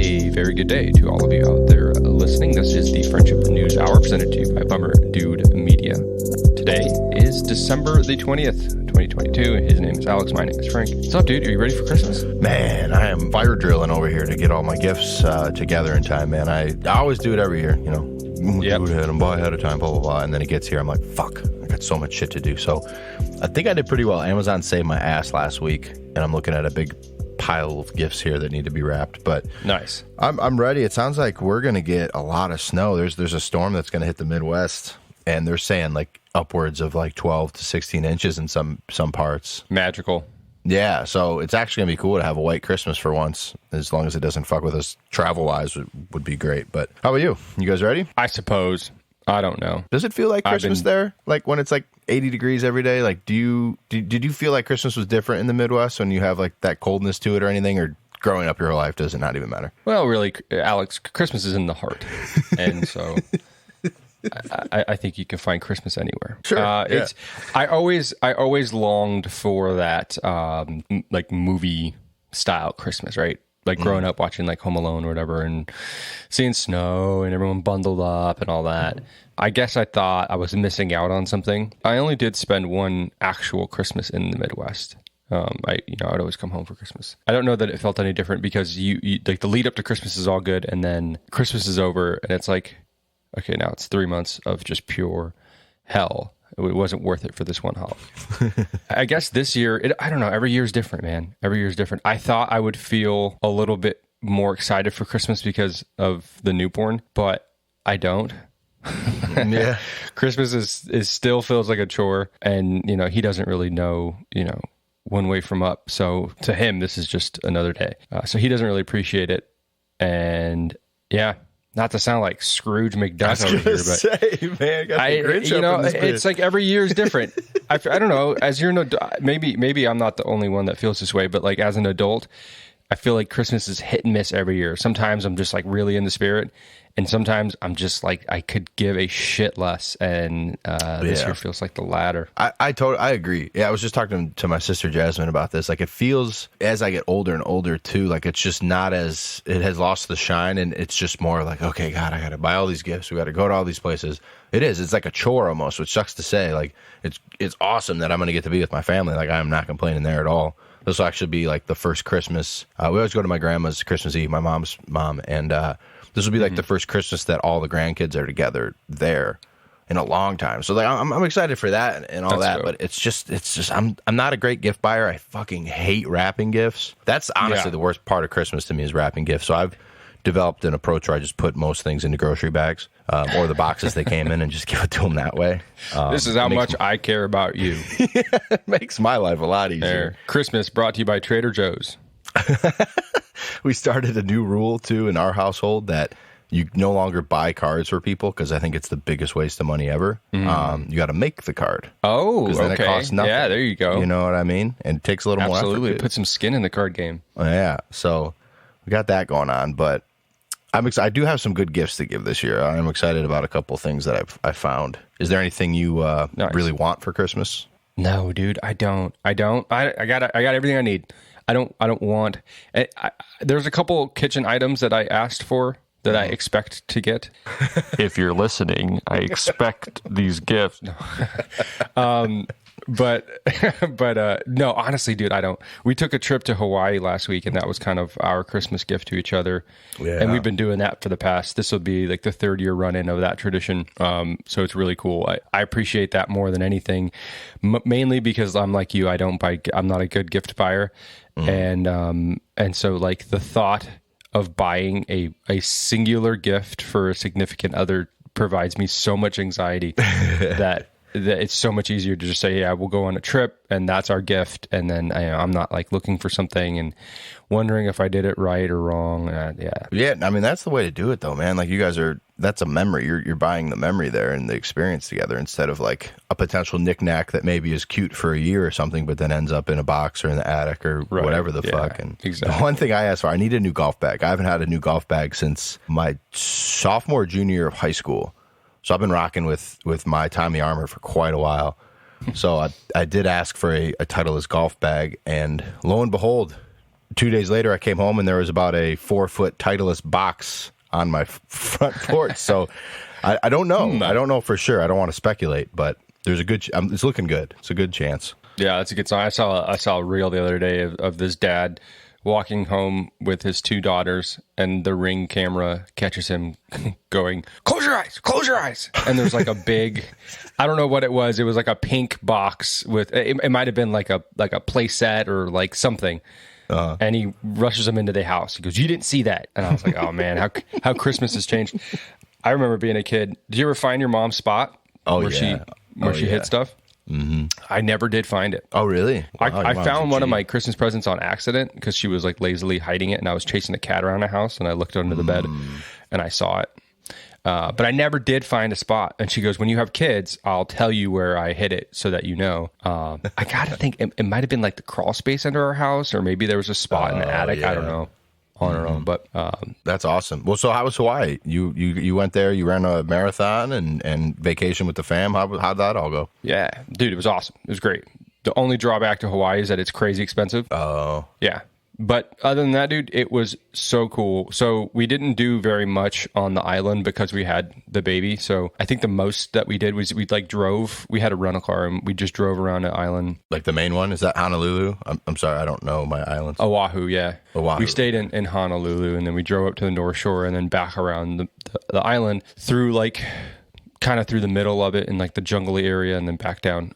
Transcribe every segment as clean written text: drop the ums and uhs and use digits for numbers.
A very good day to all of you out there listening. This is the Friendship News Hour presented to you by Bummer Dude Media. Today is December the 20th, 2022. His name is Alex. My name is Frank. What's up, dude? Are you ready for Christmas? Man, I am fire drilling over here to get all my gifts together in time, man. I always do it every year, you know. Do it ahead and buy ahead of time, blah, blah, blah. And then it gets here, I'm like, fuck, I got so much shit to do. So I think I did pretty well. Amazon saved my ass last week, and I'm looking at a big pile of gifts here that need to be wrapped. But nice. I'm ready. It sounds like we're going to get a lot of snow. There's a storm that's going to hit the Midwest, and they're saying like upwards of like 12 to 16 inches in some parts. Magical. Yeah, so it's actually going to be cool to have a white Christmas for once, as long as it doesn't fuck with us travel-wise, would be great. But how about you? You guys ready? I suppose. I don't know. Does it feel like Christmas there? Like when it's like 80 degrees every day? Like did you feel like Christmas was different in the Midwest when you have like that coldness to it or anything? Or growing up your whole life, does it not even matter? Well, really, Alex, Christmas is in the heart. And so... I think you can find Christmas anywhere. Sure. Yeah. I always longed for that like movie style Christmas, right? Like growing up watching like Home Alone or whatever and seeing snow and everyone bundled up and all that. I guess I thought I was missing out on something. I only did spend one actual Christmas in the Midwest. I'd always come home for Christmas. I don't know that it felt any different because you like the lead up to Christmas is all good and then Christmas is over and it's like, okay, now it's 3 months of just pure hell. It wasn't worth it for this one holiday. I guess this year, I don't know. Every year is different, man. Every year is different. I thought I would feel a little bit more excited for Christmas because of the newborn, but I don't. Yeah. Christmas is still feels like a chore, and he doesn't really know one way from up. So to him, this is just another day. So he doesn't really appreciate it, and yeah. Not to sound like Scrooge McDuck over here, but it's like every year is different. I don't know. As you're maybe I'm not the only one that feels this way, but like as an adult, I feel like Christmas is hit and miss every year. Sometimes I'm just like really in the spirit, and sometimes I'm just like I could give a shit less. And this year feels like the latter. I agree. Yeah, I was just talking to my sister Jasmine about this. Like it feels as I get older and older too. Like it's just not as it has lost the shine, and it's just more like, okay, God, I got to buy all these gifts. We got to go to all these places. It is. It's like a chore almost, which sucks to say. Like it's awesome that I'm going to get to be with my family. Like I'm not complaining there at all. This will actually be like the first Christmas. We always go to my grandma's Christmas Eve, my mom's mom, and this will be like the first Christmas that all the grandkids are together there in a long time. So like I'm excited for that and all that. But it's just I'm not a great gift buyer. I fucking hate wrapping gifts. That's honestly the worst part of Christmas to me is wrapping gifts. So I've developed an approach where I just put most things into grocery bags or the boxes they came in and just give it to them that way. This is how much I care about you. It makes my life a lot easier. There. Christmas brought to you by Trader Joe's. We started a new rule too in our household that you no longer buy cards for people because I think it's the biggest waste of money ever. You got to make the card. Oh, then okay. It costs nothing. Yeah, there you go. You know what I mean? And it takes a little more effort. Absolutely. Put some skin in the card game. Yeah. So we got that going on, but I do have some good gifts to give this year. I'm excited about a couple things that I've found. Is there anything you really want for Christmas? No, dude, I don't. I got everything I need. I don't want. There's a couple kitchen items that I asked for that I expect to get. If you're listening, I expect these gifts. But no, honestly, dude, I don't. We took a trip to Hawaii last week, and that was kind of our Christmas gift to each other. Yeah. And we've been doing that for the past. This will be like the third year run-in of that tradition. So it's really cool. I appreciate that more than anything, mainly because I'm like you. I'm not a good gift buyer, and so like the thought of buying a singular gift for a significant other provides me so much anxiety that it's so much easier to just say, yeah, we'll go on a trip and that's our gift. And then I'm not like looking for something and wondering if I did it right or wrong. Yeah. I mean, that's the way to do it though, man. Like you guys that's a memory. You're buying the memory there and the experience together instead of like a potential knickknack that maybe is cute for a year or something, but then ends up in a box or in the attic or whatever the fuck. And exactly. The one thing I asked for, I need a new golf bag. I haven't had a new golf bag since my sophomore, junior year of high school. So I've been rocking with my Tommy Armour for quite a while. So I did ask for a Titleist golf bag, and lo and behold, 2 days later, I came home and there was about a 4-foot Titleist box on my front porch. So I don't know. I don't know for sure. I don't want to speculate, but there's a good. It's looking good. It's a good chance. Yeah, that's a good sign. I saw a reel the other day of this dad walking home with his 2 daughters, and the Ring camera catches him going, close your eyes. And there's like a big, I don't know what it was. It was like a pink box with, it might have been like a play set or like something. And he rushes them into the house. He goes, you didn't see that. And I was like, oh man, how Christmas has changed. I remember being a kid. Did you ever find your mom's spot? Where she hid stuff? Mm-hmm. I never did find it. Oh, really? Wow, I found one of my Christmas presents on accident because she was like lazily hiding it, and I was chasing the cat around the house, and I looked under the bed and I saw it. But I never did find a spot. And she goes, when you have kids, I'll tell you where I hid it so that you know. I got to think it might have been like the crawl space under our house, or maybe there was a spot in the attic. Yeah. I don't know. On or on, but that's awesome. Well, so how was Hawaii? You went there, you ran a marathon and vacation with the fam. How'd that all go? Yeah, dude, it was awesome. It was great. The only drawback to Hawaii is that it's crazy expensive. Oh, yeah. But other than that, dude, it was so cool. So we didn't do very much on the island because we had the baby. So I think the most that we did was we drove. We had a rental car and we just drove around the island. Like the main one? Is that Honolulu? I'm sorry, I don't know my islands. Oahu, yeah. Oahu. We stayed in Honolulu, and then we drove up to the North Shore and then back around the island through kind of through the middle of it in like the jungly area and then back down.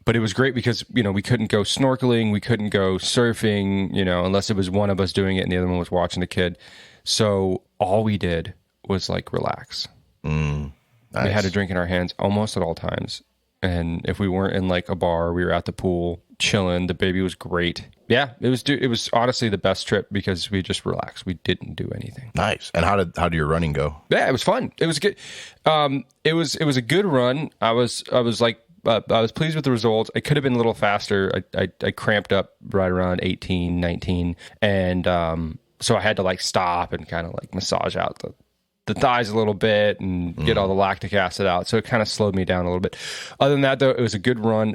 But it was great because, we couldn't go snorkeling, we couldn't go surfing, unless it was one of us doing it and the other one was watching the kid. So all we did was like relax. Nice. We had a drink in our hands almost at all times. And if we weren't in like a bar, we were at the pool chilling. The baby was great. Yeah, it was honestly the best trip because we just relaxed. We didn't do anything. Nice. And how did your running go? Yeah, it was fun. It was good. It was a good run. I was pleased with the results. I could have been a little faster. I cramped up right around 18, 19. And so I had to like stop and kind of like massage out the thighs a little bit and get all the lactic acid out. So it kind of slowed me down a little bit. Other than that, though, it was a good run,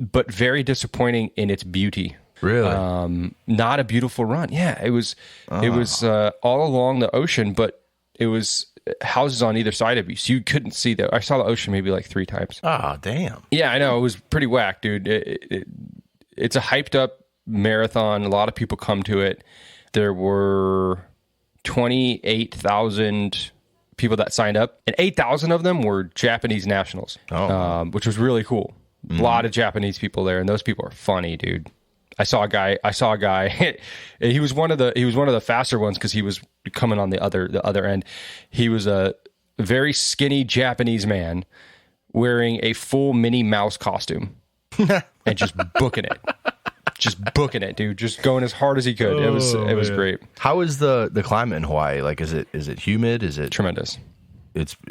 but very disappointing in its beauty. Really? Not a beautiful run. Yeah, it was. It was all along the ocean, but it was houses on either side of you, so you couldn't see I saw the ocean maybe like 3 times. Oh, damn. Yeah, I know. It was pretty whack, dude. It's a hyped up marathon. A lot of people come to it. There were 28,000 people that signed up, and 8,000 of them were Japanese nationals, which was really cool. A lot of Japanese people there, and those people are funny, dude. I saw a guy. He was one of the faster ones because he was coming on the other end. He was a very skinny Japanese man wearing a full Minnie Mouse costume and just booking it, dude. Just going as hard as he could. It was great. How is the climate in Hawaii? Like, is it humid? Is it tremendous?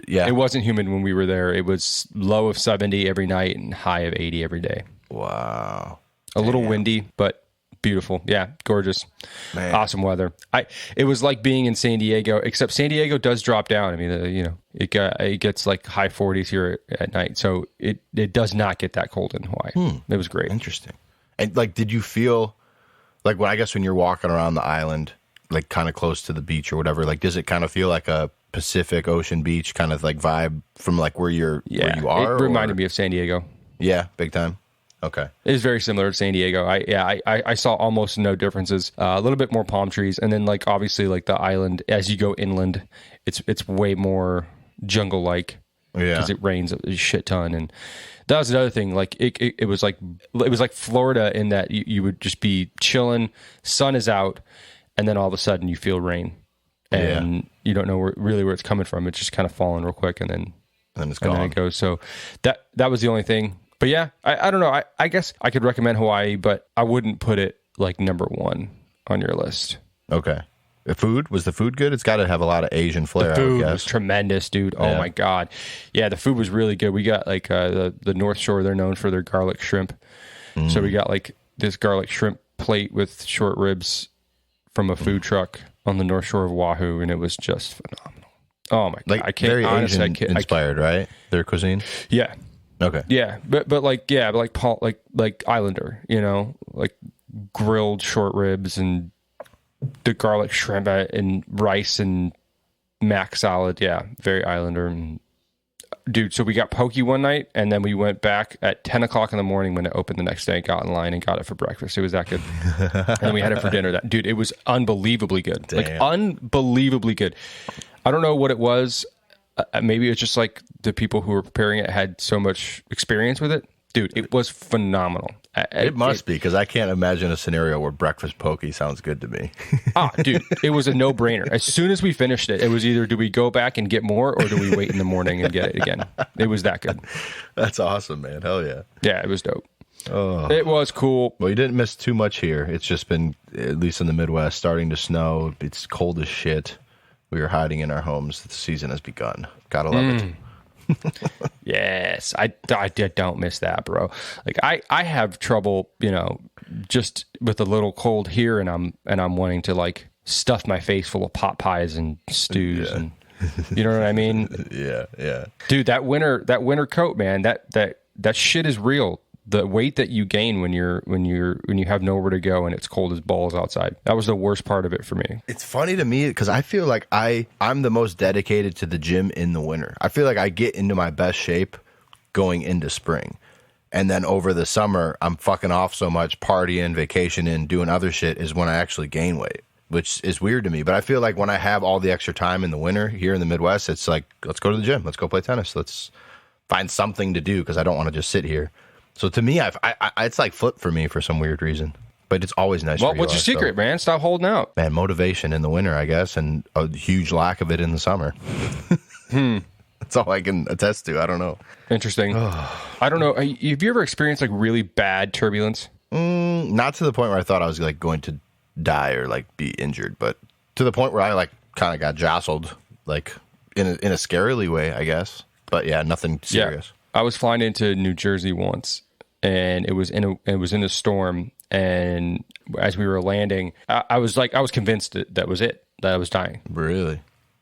Yeah. It wasn't humid when we were there. It was low of 70 every night and high of 80 every day. Wow. A little windy, but beautiful. Yeah, gorgeous. Man. Awesome weather. It was like being in San Diego, except San Diego does drop down. I mean, it gets like high 40s here at night, so it does not get that cold in Hawaii. It was great. Interesting. And like, did you feel like when you're walking around the island, like kind of close to the beach or whatever, like does it kind of feel like a Pacific Ocean beach kind of like vibe from like where you are? It reminded me of San Diego. Yeah, big time. Okay. It is very similar to San Diego. I saw almost no differences. A little bit more palm trees, and then like obviously like the island as you go inland, it's way more jungle like. Yeah. Because it rains a shit ton, and that was another thing. Like it was like Florida in that you would just be chilling, sun is out, and then all of a sudden you feel rain, and you don't know where it's coming from. It's just kind of falling real quick, and then it's gone. And then it goes. So that was the only thing. But yeah, I don't know. I guess I could recommend Hawaii, but I wouldn't put it like number 1 on your list. Okay. Was the food good? It's got to have a lot of Asian flair. The food was tremendous, dude. Oh my God. Yeah, the food was really good. We got like the North Shore. They're known for their garlic shrimp. So we got like this garlic shrimp plate with short ribs from a food truck on the North Shore of Oahu, and it was just phenomenal. Oh my God. I can't, very honestly, Asian inspired, right? Their cuisine? Yeah. Okay. Yeah, but like Islander, like grilled short ribs and the garlic shrimp and rice and mac salad. Yeah, very Islander. And, dude, so we got pokey one night, and then we went back at 10 o'clock in the morning when it opened the next day, got in line and got it for breakfast. It was that good. And then we had it for dinner. Dude, it was unbelievably good. Damn. Like, unbelievably good. I don't know what it was. Maybe it's just like the people who were preparing it had so much experience with it. Dude, it was phenomenal. It must be, because I can't imagine a scenario where breakfast pokey sounds good to me. Dude, it was a no-brainer. As soon as we finished it, it was either do we go back and get more or do we wait in the morning and get it again. It was that good. That's awesome, man. Hell yeah. Yeah, it was dope. Oh. It was cool. Well, you didn't miss too much here. It's just been, at least in the Midwest, starting to snow. It's cold as shit. We are hiding in our homes. The season has begun. Gotta love it. Yes, I don't miss that, bro. Like I have trouble, just with a little cold here, and I'm wanting to like stuff my face full of pot pies and stews, and you know what I mean? Yeah. Dude, that winter coat, man, that shit is real. The weight that you gain when you have nowhere to go and it's cold as balls outside. That was the worst part of it for me. It's funny to me because I feel like I'm the most dedicated to the gym in the winter. I feel like I get into my best shape going into spring. And then over the summer, I'm fucking off so much, partying, vacationing, doing other shit is when I actually gain weight, which is weird to me. But I feel like when I have all the extra time in the winter here in the Midwest, it's like, let's go to the gym. Let's go play tennis. Let's find something to do because I don't want to just sit here. So to me, it's like flip for me for some weird reason. But it's always nice. Well, what's your secret, man? Stop holding out. Man, motivation in the winter, I guess, and a huge lack of it in the summer. That's all I can attest to. I don't know. Interesting. I don't know. Have you ever experienced like really bad turbulence? Not to the point where I thought I was like going to die or like be injured, but to the point where I like kind of got jostled, like in a scarily way, I guess. But yeah, nothing serious. Yeah. I was flying into New Jersey once, and it was in a storm. And as we were landing, I was convinced that was it, that I was dying. Really?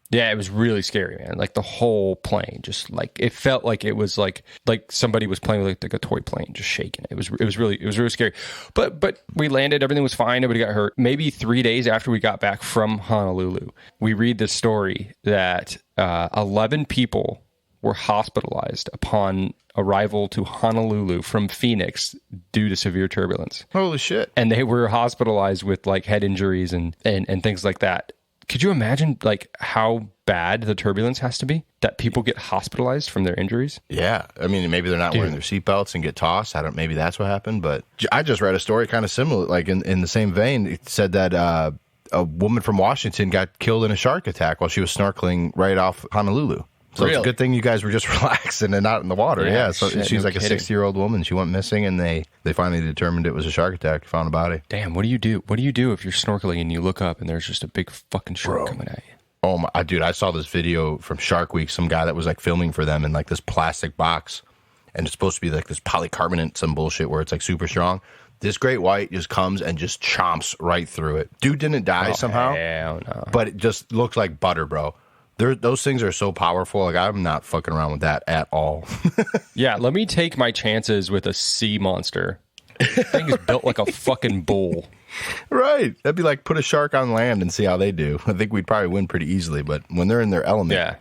Yeah, it was really scary, man. Like the whole plane, just like it felt like it was like somebody was playing with like a toy plane, just shaking. It was really scary. But we landed, everything was fine, nobody got hurt. Maybe 3 days after we got back from Honolulu, we read the story that 11 people were hospitalized upon arrival to Honolulu from Phoenix due to severe turbulence. Holy shit. And they were hospitalized with like head injuries and things like that. Could you imagine like how bad the turbulence has to be that people get hospitalized from their injuries? Yeah. I mean, maybe they're not wearing their seatbelts and get tossed. Maybe that's what happened. But I just read a story kind of similar, like in the same vein. It said that a woman from Washington got killed in a shark attack while she was snorkeling right off Honolulu. So It's a good thing you guys were just relaxing and not in the water. Yeah. So she's like kidding. A 60-year-old woman. She went missing, and they finally determined it was a shark attack. Found a body. Damn. What do you do? What do you do if you're snorkeling and you look up and there's just a big fucking shark coming at you? Oh my, dude! I saw this video from Shark Week. Some guy that was like filming for them in like this plastic box, and it's supposed to be like this polycarbonate, some bullshit where it's like super strong. This great white just comes and just chomps right through it. Dude didn't die somehow. Hell no. But it just looks like butter, bro. Those things are so powerful. Like, I'm not fucking around with that at all. Yeah, let me take my chances with a sea monster. That thing is built like a fucking bull. Right. That'd be like put a shark on land and see how they do. I think we'd probably win pretty easily, but when they're in their element,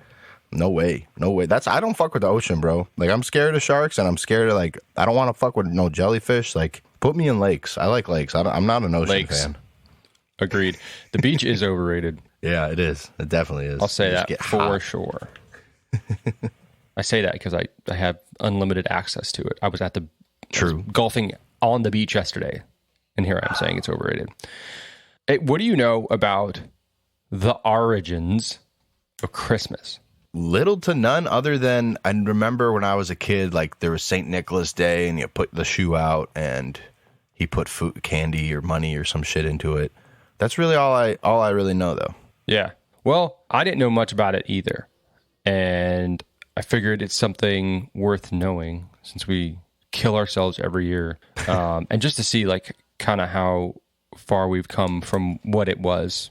no way. I don't fuck with the ocean, bro. Like, I'm scared of sharks, and I'm scared of, like, I don't want to fuck with no jellyfish. Like, put me in lakes. I like lakes. I'm not an ocean fan. Agreed. The beach is overrated. Yeah, it is. It definitely is. I'll say that for sure. I say that because I have unlimited access to it. I was golfing on the beach yesterday, and here I'm saying it's overrated. Hey, what do you know about the origins of Christmas? Little to none, other than I remember when I was a kid, like there was St. Nicholas Day, and you put the shoe out, and he put food, candy, or money, or some shit into it. That's really all I really know, though. Yeah. Well, I didn't know much about it either. And I figured it's something worth knowing since we kill ourselves every year. And just to see like kind of how far we've come from what it was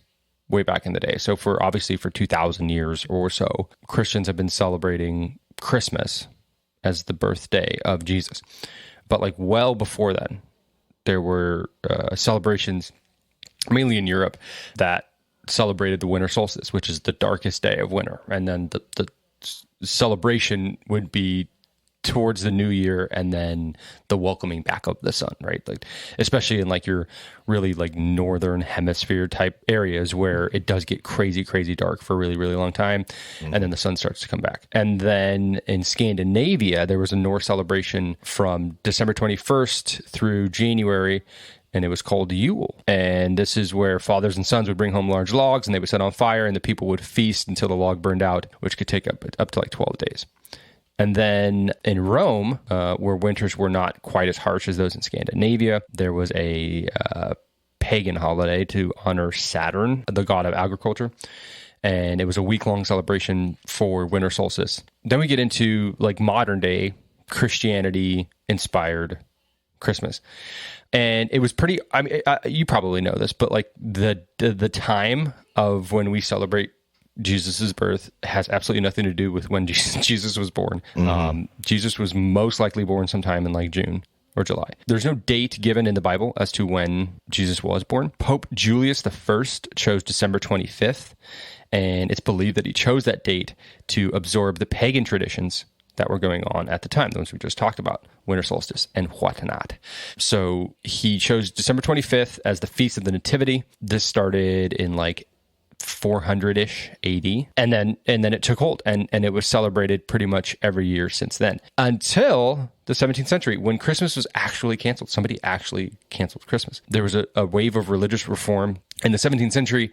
way back in the day. So for 2,000 years or so, Christians have been celebrating Christmas as the birthday of Jesus. But like well before then, there were celebrations mainly in Europe, that celebrated the winter solstice, which is the darkest day of winter. And then the celebration would be towards the new year, and then the welcoming back of the sun, right? Like, especially in like your really like northern hemisphere type areas where it does get crazy dark for a really, really long time. And then the sun starts to come back. And then in Scandinavia, there was a Norse celebration from December 21st through January, and it was called Yule. And this is where fathers and sons would bring home large logs, and they would set on fire, and the people would feast until the log burned out, which could take up to like 12 days. And then in Rome, where winters were not quite as harsh as those in Scandinavia, there was a pagan holiday to honor Saturn, the god of agriculture. And it was a week-long celebration for winter solstice. Then we get into like modern day Christianity-inspired Christmas. And it was pretty, I mean, you probably know this, but like the time of when we celebrate Jesus's birth has absolutely nothing to do with when Jesus was born. Jesus was most likely born sometime in like June or July. There's no date given in the Bible as to when Jesus was born. Pope Julius I chose December 25th, and it's believed that he chose that date to absorb the pagan traditions that were going on at the time, the ones we just talked about, winter solstice and whatnot. So he chose December 25th as the Feast of the Nativity. This started in like 400-ish AD, and then it took hold, and it was celebrated pretty much every year since then, until the 17th century, when Christmas was actually canceled. Somebody actually canceled Christmas. There was a wave of religious reform in the 17th century,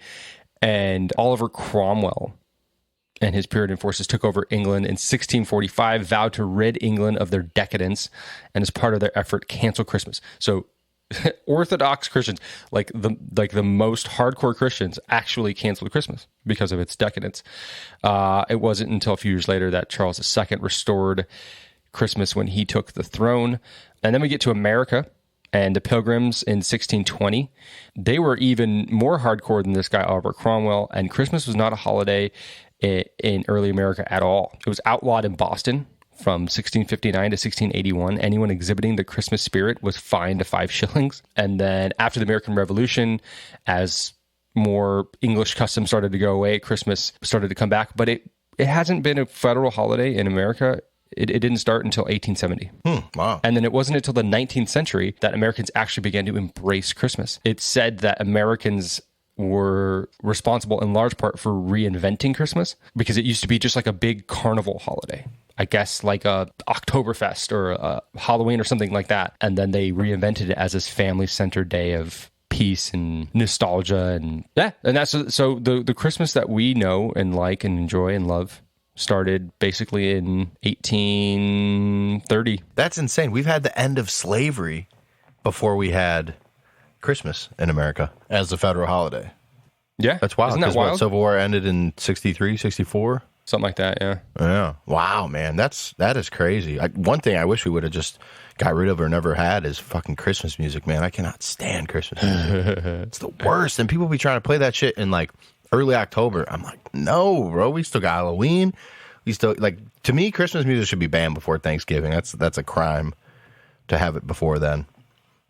and Oliver Cromwell and his Puritan forces took over England in 1645, vowed to rid England of their decadence, and as part of their effort, cancel Christmas. So Orthodox Christians, like the most hardcore Christians, actually canceled Christmas because of its decadence. It wasn't until a few years later that Charles II restored Christmas when he took the throne. And then we get to America and the Pilgrims in 1620. They were even more hardcore than this guy, Oliver Cromwell, and Christmas was not a holiday in early America at all. It was outlawed in Boston from 1659 to 1681. Anyone exhibiting the Christmas spirit was fined to 5 shillings. And then after the American Revolution, as more English customs started to go away, Christmas started to come back. But it hasn't been a federal holiday in America. It didn't start until 1870. Wow. And then it wasn't until the 19th century that Americans actually began to embrace Christmas. It's said that Americans were responsible in large part for reinventing Christmas, because it used to be just like a big carnival holiday. I guess like a Oktoberfest or a Halloween or something like that. And then they reinvented it as this family-centered day of peace and nostalgia. And yeah, and that's so the Christmas that we know and like and enjoy and love started basically in 1830. That's insane. We've had the end of slavery before we had Christmas in America as a federal holiday. Yeah. That's wild. Isn't that wild? Civil War ended in 63, 64? Something like that, yeah. Yeah. Wow, man. That is crazy. One thing I wish we would have just got rid of or never had is fucking Christmas music, man. I cannot stand Christmas music. It's the worst. And people be trying to play that shit in like early October. I'm like, no, bro. We still got Halloween. We still, like, to me, Christmas music should be banned before Thanksgiving. That's a crime to have it before then.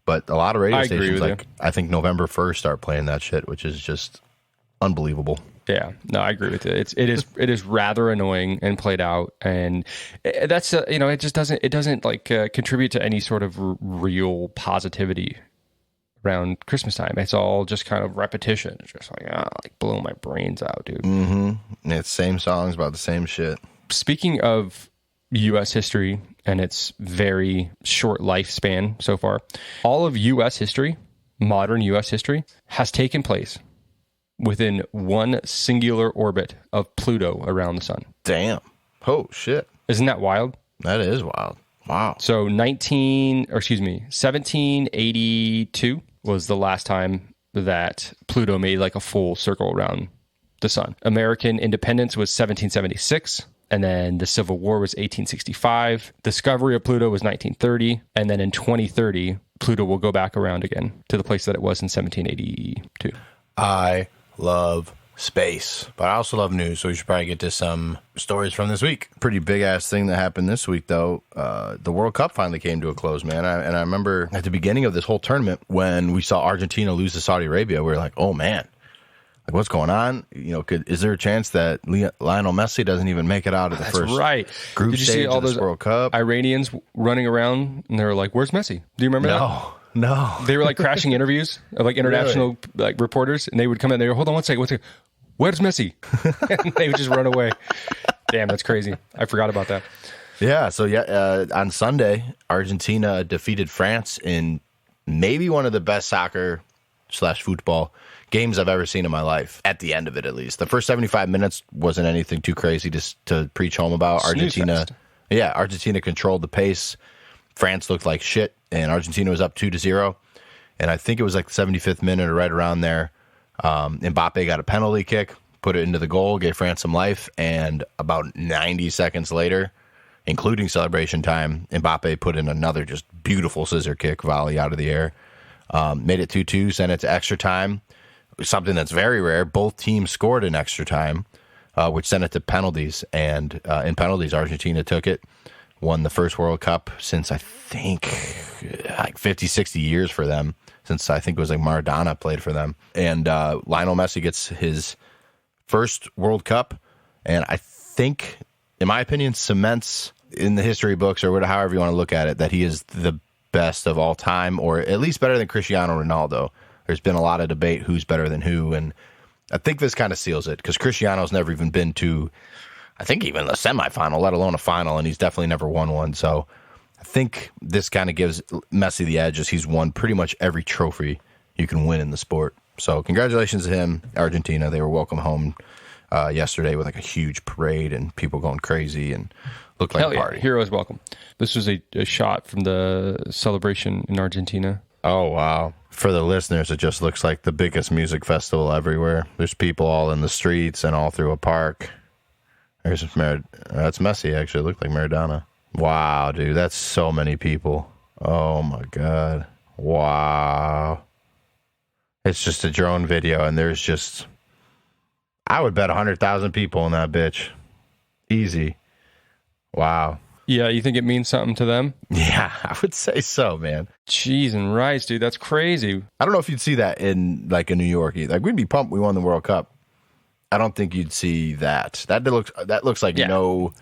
But a lot of radio stations, like, I think November 1st start playing that shit, which is just unbelievable. Yeah, no, I agree with you. It is rather annoying and played out, and that's it just doesn't like contribute to any sort of real positivity around Christmas time. It's all just kind of repetition. It's just like blowing my brains out, dude. Mm-hmm. It's same songs about the same shit. Speaking of U.S. history and its very short lifespan so far, all of U.S. history, modern U.S. history, has taken place within one singular orbit of Pluto around the sun. Damn. Oh, shit. Isn't that wild? That is wild. Wow. So 1782 was the last time that Pluto made like a full circle around the sun. American independence was 1776. And then the Civil War was 1865. Discovery of Pluto was 1930. And then in 2030, Pluto will go back around again to the place that it was in 1782. I love space. But I also love news, so we should probably get to some stories from this week. Pretty big-ass thing that happened this week, though. The World Cup finally came to a close, man. And I remember at the beginning of this whole tournament, when we saw Argentina lose to Saudi Arabia, we were like, oh, man. Like, what's going on? You know, is there a chance that Lionel Messi doesn't even make it out of the first group Did you stage see all of this those World Cup? Iranians running around, and they were like, where's Messi? Do you remember that? No. They were like crashing interviews of like international like reporters, and they would come in and they go, hold on one second. Where's Messi? And they would just run away. Damn, that's crazy. I forgot about that. Yeah, so on Sunday, Argentina defeated France in maybe one of the best soccer/football games I've ever seen in my life, at the end of it at least. The first 75 minutes wasn't anything too crazy to preach home about. Argentina controlled the pace. France looked like shit, and Argentina was up 2-0. And I think it was like the 75th minute or right around there. Mbappe got a penalty kick, put it into the goal, gave France some life, and about 90 seconds later, including celebration time, Mbappe put in another just beautiful scissor kick volley out of the air. Made it 2-2, sent it to extra time. Something that's very rare. Both teams scored in extra time, which sent it to penalties. And in penalties, Argentina took it, won the first World Cup since I think like 50, 60 years for them, since I think it was like Maradona played for them. And Lionel Messi gets his first World Cup, and I think, in my opinion, cements in the history books, or however you want to look at it, that he is the best of all time, or at least better than Cristiano Ronaldo. There's been a lot of debate who's better than who, and I think this kind of seals it, because Cristiano's never even been to, I think, even the semifinal, let alone a final, and he's definitely never won one. So I think this kind of gives Messi the edge, as he's won pretty much every trophy you can win in the sport. So congratulations to him, Argentina. They were welcome home yesterday with like a huge parade and people going crazy, and looked like a party. Heroes welcome. This was a shot from the celebration in Argentina. Oh, wow. For the listeners, it just looks like the biggest music festival everywhere. There's people all in the streets and all through a park. That's Messi, actually. It looked like Maradona. Wow, dude. That's so many people. Oh, my God. Wow. It's just a drone video, and there's just, I would bet 100,000 people in that bitch. Easy. Wow. Yeah, you think it means something to them? Yeah, I would say so, man. Cheese and rice, dude. That's crazy. I don't know if you'd see that in like in New York. Like, we'd be pumped we won the World Cup. I don't think you'd see that. That looks like no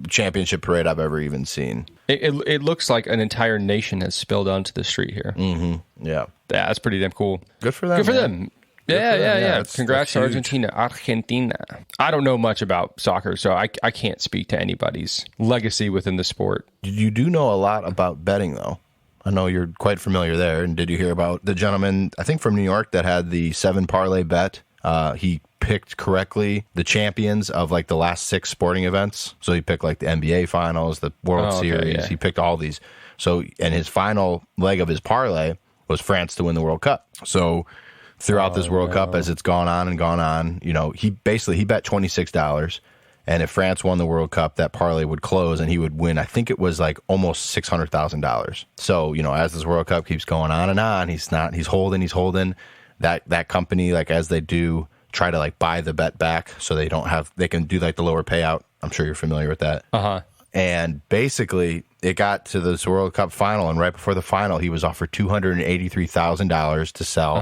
championship parade I've ever even seen. It looks like an entire nation has spilled onto the street here. Mm-hmm. Yeah, that's pretty damn cool. Good for them. Good for them. Yeah. Congrats to huge. Argentina. I don't know much about soccer, so I can't speak to anybody's legacy within the sport. You do know a lot about betting, though. I know you're quite familiar there. And did you hear about the gentleman, I think from New York, that had the 7 parlay bet? He picked correctly the champions of like the last 6 sporting events. So he picked like the NBA finals, the World Series. Yeah. He picked all these. So, and his final leg of his parlay was France to win the World Cup. So throughout this World Cup, as it's gone on, you know, he bet $26. And if France won the World Cup, that parlay would close and he would win. I think it was like almost $600,000. So, you know, as this World Cup keeps going on and on, he's holding that company, like as they do, try to like buy the bet back so they can do like the lower payout. I'm sure you're familiar with that. Uh-huh. And basically it got to this World Cup final, and right before the final, he was offered $283,000 to sell.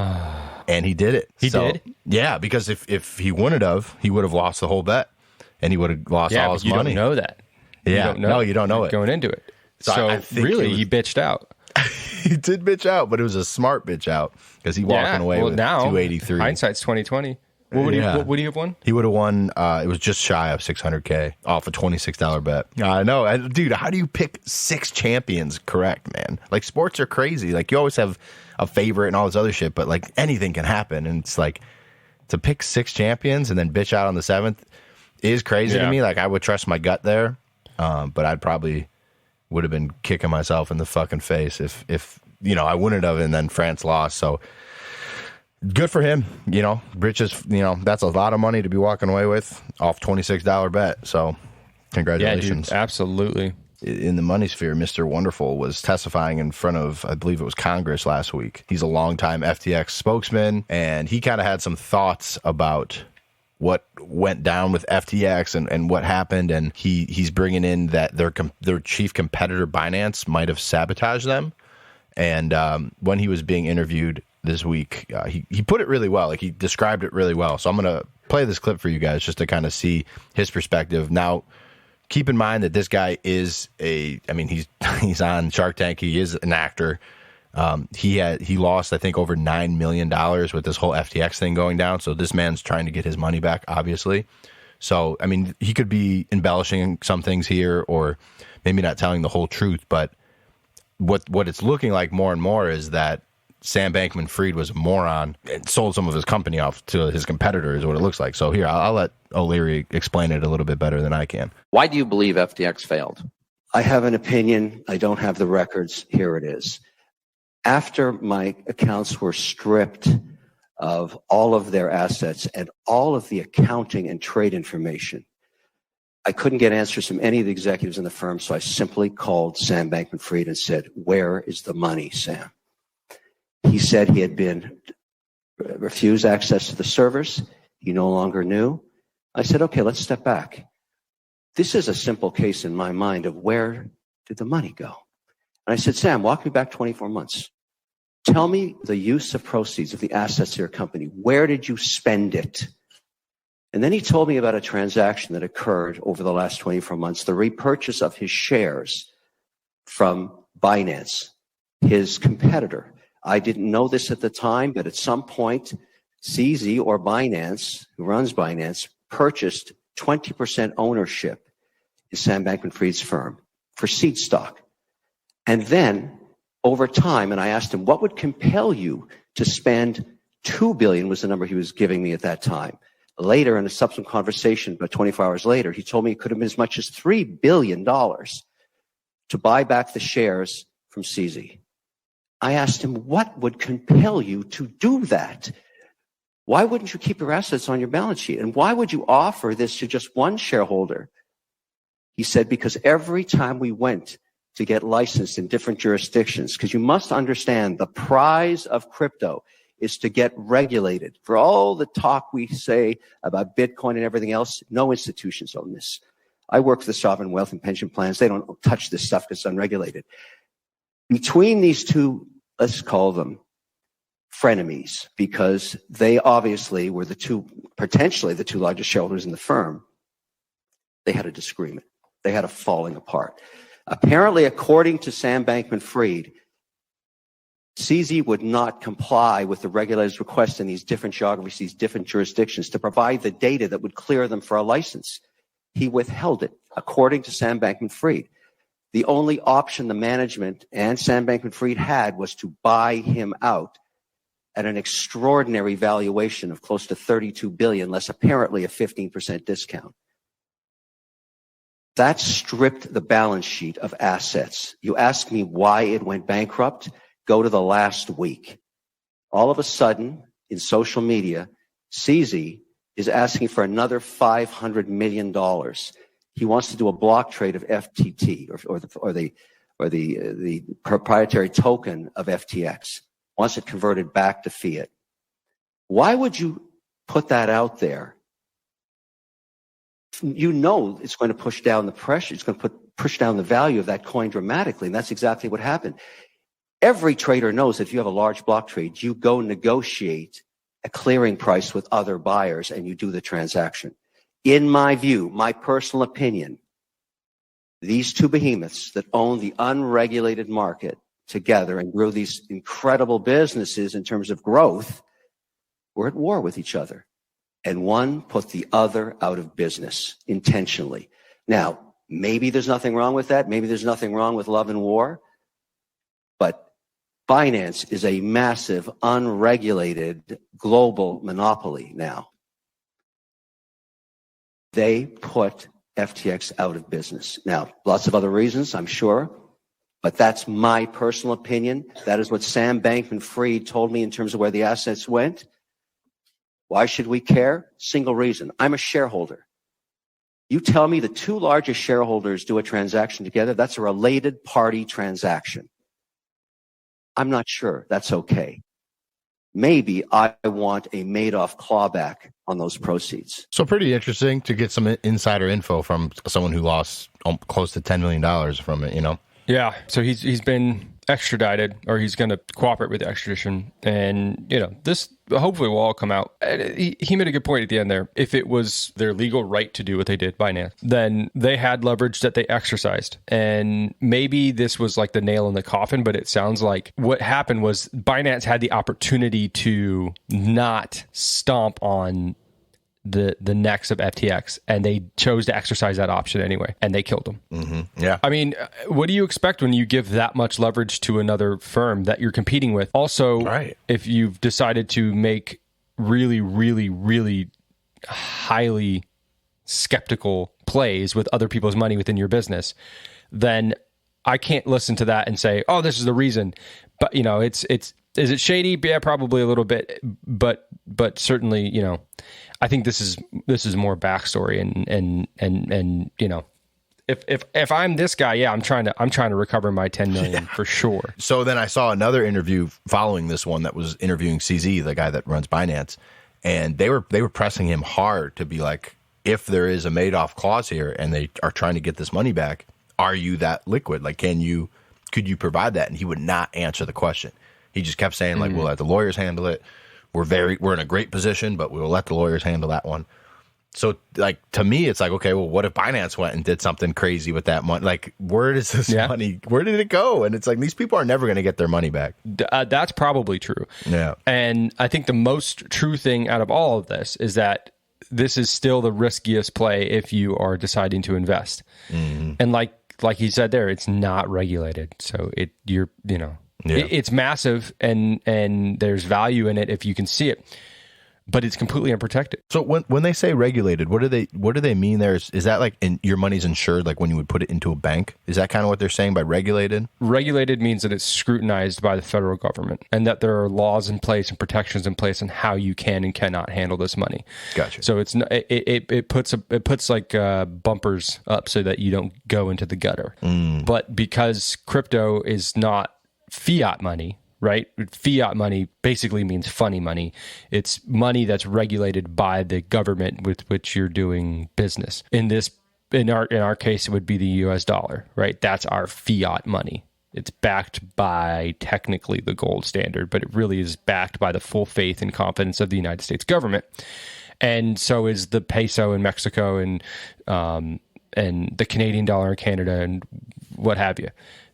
And he did it. He did? Yeah, because if he wouldn't have, he would have lost the whole bet, and he would have lost all his money. You don't know that. Yeah, you don't know it going into it. So I think really, he bitched out. He did bitch out, but it was a smart bitch out, because he walking away with now, 283. Hindsight's 2020. What would he have won? He would have won. It was just shy of $600K off a $26 bet. I know, dude. How do you pick 6 champions correct, man? Like, sports are crazy. Like, you always have a favorite and all this other shit, but like anything can happen. And it's like, to pick 6 champions and then bitch out on the 7th is crazy to me. Like, I would trust my gut there, but I'd probably would have been kicking myself in the fucking face if you know, I wouldn't have, and then France lost. So good for him. You know, riches, you know, that's a lot of money to be walking away with off $26 bet. So congratulations. Yeah, dude, absolutely. In the money sphere, Mr. Wonderful was testifying in front of, I believe it was Congress last week. He's a longtime FTX spokesman, and he kind of had some thoughts about what went down with FTX and what happened, and he's bringing in that their chief competitor Binance might have sabotaged them. And when he was being interviewed this week, he put it really well. Like, he described it really well. So I'm gonna play this clip for you guys just to kind of see his perspective. Now, keep in mind that this guy is he's on Shark Tank. He is an actor. He lost, I think, over $9 million with this whole FTX thing going down. So this man's trying to get his money back, obviously. So, I mean, he could be embellishing some things here, or maybe not telling the whole truth. But what it's looking like more and more is that Sam Bankman-Fried was a moron and sold some of his company off to his competitor, is what it looks like. So here, I'll let O'Leary explain it a little bit better than I can. Why do you believe FTX failed? I have an opinion. I don't have the records. Here it is. After my accounts were stripped of all of their assets and all of the accounting and trade information, I couldn't get answers from any of the executives in the firm, so I simply called Sam Bankman-Fried and said, "Where is the money, Sam?" He said he had been refused access to the servers. He no longer knew. I said, okay, let's step back. This is a simple case in my mind of where did the money go? And I said, Sam, walk me back 24 months. Tell me the use of proceeds of the assets of your company. Where did you spend it? And then he told me about a transaction that occurred over the last 24 months, the repurchase of his shares from Binance, his competitor. I didn't know this at the time, but at some point, CZ or Binance, who runs Binance, purchased 20% ownership in Sam Bankman-Fried's firm for seed stock. And then, over time, and I asked him, what would compel you to spend $2 billion was the number he was giving me at that time. Later, in a subsequent conversation, about 24 hours later, he told me it could have been as much as $3 billion to buy back the shares from CZ. I asked him, what would compel you to do that? Why wouldn't you keep your assets on your balance sheet? And why would you offer this to just one shareholder? He said, because every time we went to get licensed in different jurisdictions, because you must understand the prize of crypto is to get regulated. For all the talk we say about Bitcoin and everything else, no institutions own this. I work for the sovereign wealth and pension plans. They don't touch this stuff because it's unregulated. Between these two, let's call them frenemies, because they obviously were potentially the two largest shareholders in the firm, they had a disagreement. They had a falling apart. Apparently, according to Sam Bankman-Fried, CZ would not comply with the regulators' request in these different geographies, these different jurisdictions, to provide the data that would clear them for a license. He withheld it, according to Sam Bankman-Fried. The only option the management and Sam Bankman-Fried had was to buy him out at an extraordinary valuation of close to $32 billion, less apparently a 15% discount. That stripped the balance sheet of assets. You ask me why it went bankrupt? Go to the last week. All of a sudden, in social media, CZ is asking for another $500 million. He wants to do a block trade of FTT or the proprietary token of FTX. Wants it converted back to fiat. Why would you put that out there? You know it's going to push down the pressure. It's going to push down the value of that coin dramatically, and that's exactly what happened. Every trader knows if you have a large block trade, you go negotiate a clearing price with other buyers and you do the transaction. In my view, my personal opinion, these two behemoths that own the unregulated market together and grew these incredible businesses in terms of growth were at war with each other. And one put the other out of business intentionally. Now, maybe there's nothing wrong with that. Maybe there's nothing wrong with love and war. But Binance is a massive, unregulated global monopoly now. They put FTX out of business. Now, lots of other reasons, I'm sure, but that's my personal opinion. That is what Sam Bankman-Fried told me in terms of where the assets went. Why should we care? Single reason. I'm a shareholder. You tell me the two largest shareholders do a transaction together, that's a related party transaction. I'm not sure that's okay. maybe I want a Madoff clawback on those proceeds. So pretty interesting to get some insider info from someone who lost close to $10 million from it, you know? Yeah. So he's been extradited, or he's going to cooperate with the extradition. And, you know, this hopefully will all come out. He made a good point at the end there. If it was their legal right to do what they did, Binance, then they had leverage that they exercised. And maybe this was like the nail in the coffin, but it sounds like what happened was Binance had the opportunity to not stomp on the necks of FTX, and they chose to exercise that option anyway, and they killed them. Mm-hmm. Yeah. I mean, what do you expect when you give that much leverage to another firm that you're competing with? Also, right. If you've decided to make really, really, really highly skeptical plays with other people's money within your business, then I can't listen to that and say, oh, this is the reason. But, you know, is it shady? Yeah, probably a little bit, but certainly, you know, I think this is more backstory and you know, if I'm this guy, yeah, I'm trying to recover my 10 million for sure. So then I saw another interview following this one that was interviewing CZ, the guy that runs Binance, and they were pressing him hard to be like, if there is a Madoff clause here and they are trying to get this money back, are you that liquid? Like, could you provide that? And he would not answer the question. He just kept saying, like, we'll let the lawyers handle it. We're in a great position, but we'll let the lawyers handle that one. So, like, to me, it's like, okay, well, what if Binance went and did something crazy with that money? Like, where does this money, where did it go? And it's like, these people are never going to get their money back. That's probably true. Yeah. And I think the most true thing out of all of this is that this is still the riskiest play if you are deciding to invest. Mm-hmm. And like he said there, it's not regulated. So it's massive and there's value in it if you can see it, but it's completely unprotected. So when they say regulated, what do they mean there? Is that like your money's insured, like when you would put it into a bank? Is that kind of what they're saying by regulated? Regulated means that it's scrutinized by the federal government and that there are laws in place and protections in place on how you can and cannot handle this money. Gotcha. So it puts like bumpers up so that you don't go into the gutter. But because crypto is not fiat money, right? Fiat money basically means funny money. It's money that's regulated by the government with which you're doing business. In our case, it would be the US dollar, right? That's our fiat money. It's backed by technically the gold standard, but it really is backed by the full faith and confidence of the United States government. And so is the peso in Mexico and the Canadian dollar in Canada and what have you.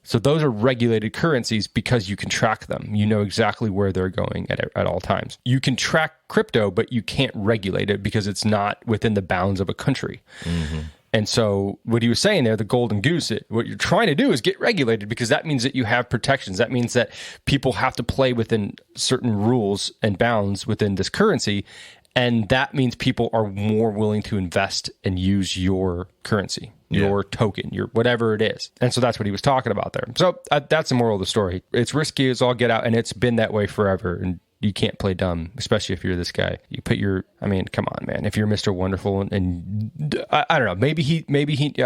So those are regulated currencies because you can track them. You know exactly where they're going at all times. You can track crypto, but you can't regulate it because it's not within the bounds of a country. Mm-hmm. And so what he was saying there, the golden goose, what you're trying to do is get regulated because that means that you have protections. That means that people have to play within certain rules and bounds within this currency. And that means people are more willing to invest and use your currency, your token, your whatever it is. And so that's what he was talking about there. So that's the moral of the story. It's risky as all get out, and it's been that way forever. And you can't play dumb, especially if you're this guy. You put come on, man. If you're Mr. Wonderful and I don't know, maybe he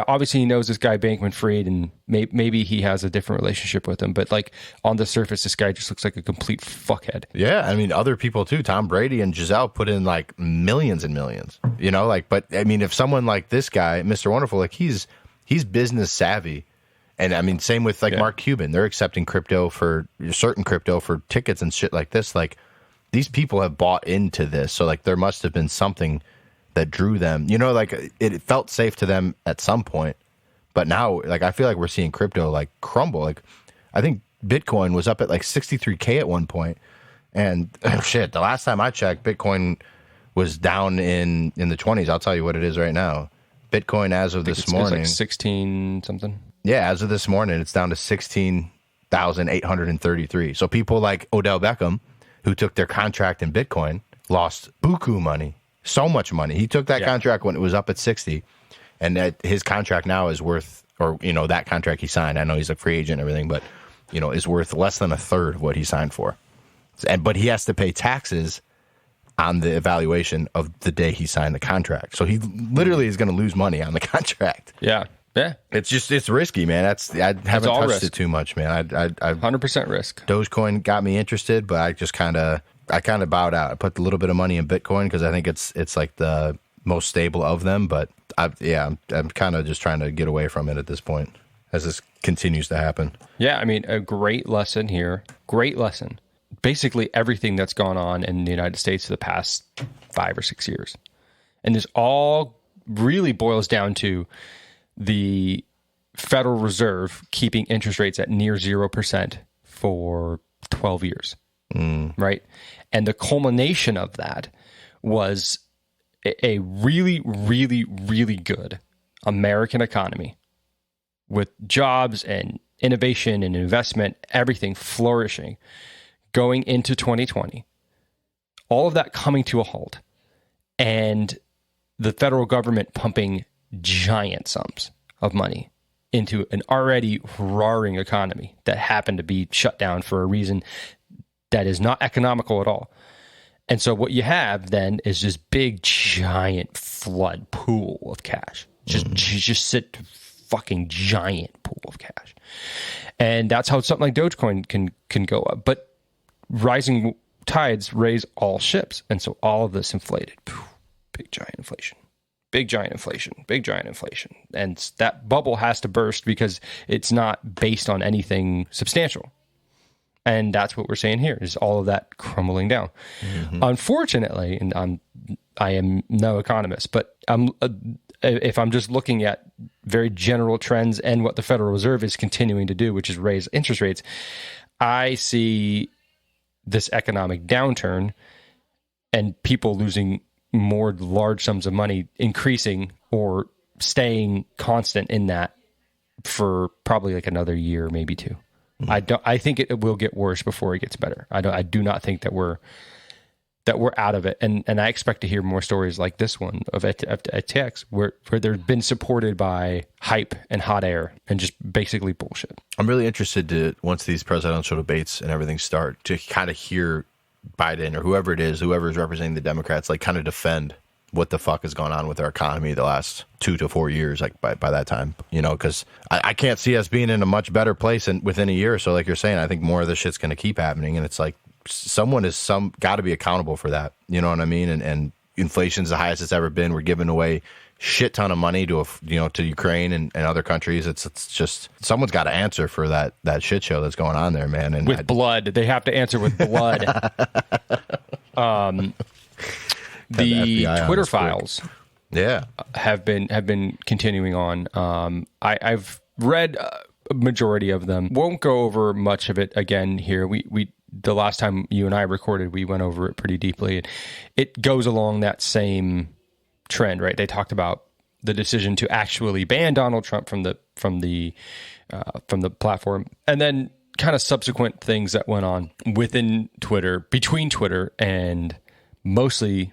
obviously he knows this guy Bankman-Fried and maybe he has a different relationship with him. But like on the surface, this guy just looks like a complete fuckhead. Yeah, I mean, other people too. Tom Brady and Giselle put in like millions and millions. You know, like, but I mean, if someone like this guy, Mr. Wonderful, like he's business savvy. And I mean, same with like Mark Cuban. They're accepting certain crypto for tickets and shit like this. Like these people have bought into this. So like there must have been something that drew them. You know, like it felt safe to them at some point. But now, like I feel like we're seeing crypto like crumble. Like I think Bitcoin was up at like 63K at one point. And the last time I checked, Bitcoin was down in the 20s. I'll tell you what it is right now. Bitcoin as of this morning. It's like 16 something. Yeah, as of this morning, it's down to 16,833. So people like Odell Beckham, who took their contract in Bitcoin, lost buku money, so much money. He took that contract when it was up at 60, and that his contract now is worth, or that contract he signed. I know he's a free agent and everything, but is worth less than a third of what he signed for. But he has to pay taxes on the evaluation of the day he signed the contract. So he literally is going to lose money on the contract. Yeah. Yeah, it's risky, man. I haven't touched it too much, man. I 100% risk. Dogecoin got me interested, but I just kind of I kind of bowed out. I put a little bit of money in Bitcoin because I think it's like the most stable of them. But I'm kind of just trying to get away from it at this point as this continues to happen. Yeah, I mean, a great lesson here. Great lesson. Basically everything that's gone on in the United States for the past 5 or 6 years. And this all really boils down to the Federal Reserve keeping interest rates at near 0% for 12 years, right? And the culmination of that was a really, really, really good American economy with jobs and innovation and investment, everything flourishing going into 2020. All of that coming to a halt. And the federal government pumping giant sums of money into an already roaring economy that happened to be shut down for a reason that is not economical at all. And so what you have then is this big, giant flood pool of cash. Just sit fucking giant pool of cash. And that's how something like Dogecoin can go up. But rising tides raise all ships. And so all of this inflated. Big, giant inflation. Big, giant inflation. Big, giant inflation. And that bubble has to burst because it's not based on anything substantial. And that's what we're saying here is all of that crumbling down. Unfortunately, and I am no economist, but if I'm just looking at very general trends and what the Federal Reserve is continuing to do, which is raise interest rates, I see this economic downturn and people losing more large sums of money increasing or staying constant in that for probably like another year, maybe two. I think it will get worse before it gets better. I do not think that we're out of it. And I expect to hear more stories like this one of FTX where they've been supported by hype and hot air and just basically bullshit. I'm really interested to, once these presidential debates and everything start, to kind of hear Biden or whoever it is, whoever is representing the Democrats, like kind of defend what the fuck has gone on with our economy the last 2 to 4 years, like by that time, because I can't see us being in a much better place within a year or so. Like you're saying, I think more of this shit's going to keep happening. And it's like someone got to be accountable for that. You know what I mean? And inflation's the highest it's ever been. We're giving away shit ton of money to Ukraine and other countries. It's just someone's got to answer for that shit show that's going on there, man. And with blood, they have to answer with blood. The Twitter files, have been continuing on. I've read a majority of them. Won't go over much of it again here. We the last time you and I recorded, we went over it pretty deeply. It goes along that same trend, right? They talked about the decision to actually ban Donald Trump from the platform, and then kind of subsequent things that went on within Twitter, between Twitter and mostly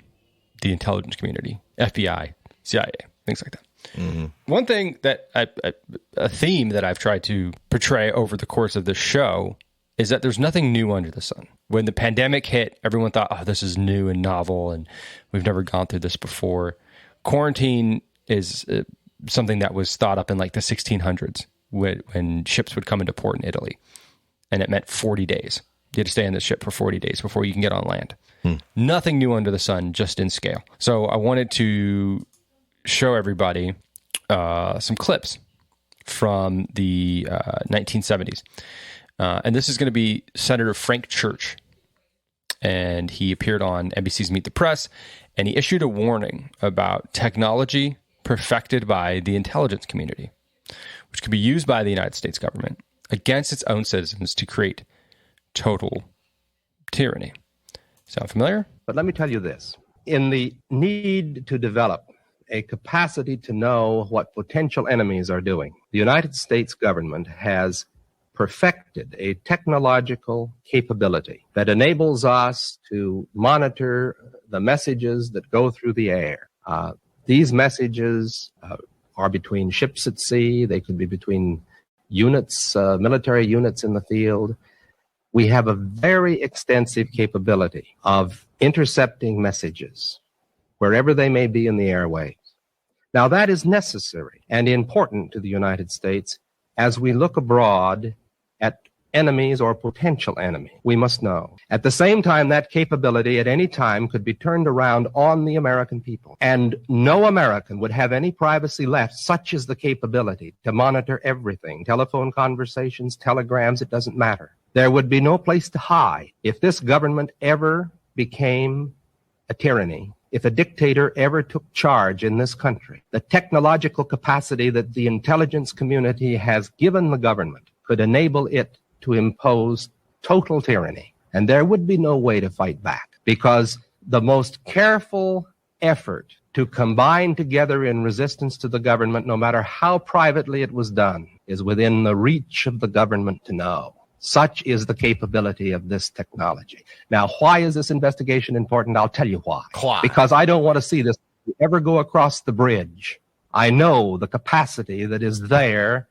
the intelligence community, FBI, CIA, things like that. One thing that a theme that I've tried to portray over the course of this show is that there's nothing new under the sun. When the pandemic hit, everyone thought, oh, this is new and novel, and we've never gone through this before. Quarantine is something that was thought up in like the 1600s when ships would come into port in Italy, and it meant 40 days. You had to stay on the ship for 40 days before you can get on land. Nothing new under the sun, just in scale. So I wanted to show everybody some clips from the 1970s. And this is going to be Senator Frank Church. And he appeared on NBC's Meet the Press, and he issued a warning about technology perfected by the intelligence community, which could be used by the United States government against its own citizens to create total tyranny. Sound familiar? But let me tell you this. In the need to develop a capacity to know what potential enemies are doing, the United States government has perfected a technological capability that enables us to monitor the messages that go through the air. These messages are between ships at sea. They could be between units, military units in the field. We have a very extensive capability of intercepting messages wherever they may be in the airwaves. Now, that is necessary and important to the United States as we look abroad at enemies or potential enemy. We must know. At the same time, that capability at any time could be turned around on the American people. And no American would have any privacy left. Such is the capability to monitor everything. Telephone conversations, telegrams, it doesn't matter. There would be no place to hide. If this government ever became a tyranny, if a dictator ever took charge in this country, the technological capacity that the intelligence community has given the government could enable it to impose total tyranny. And there would be no way to fight back, because the most careful effort to combine together in resistance to the government, no matter how privately it was done, is within the reach of the government to know. Such is the capability of this technology. Now, why is this investigation important? I'll tell you why. Why? Because I don't want to see this ever go across the bridge. I know the capacity that is there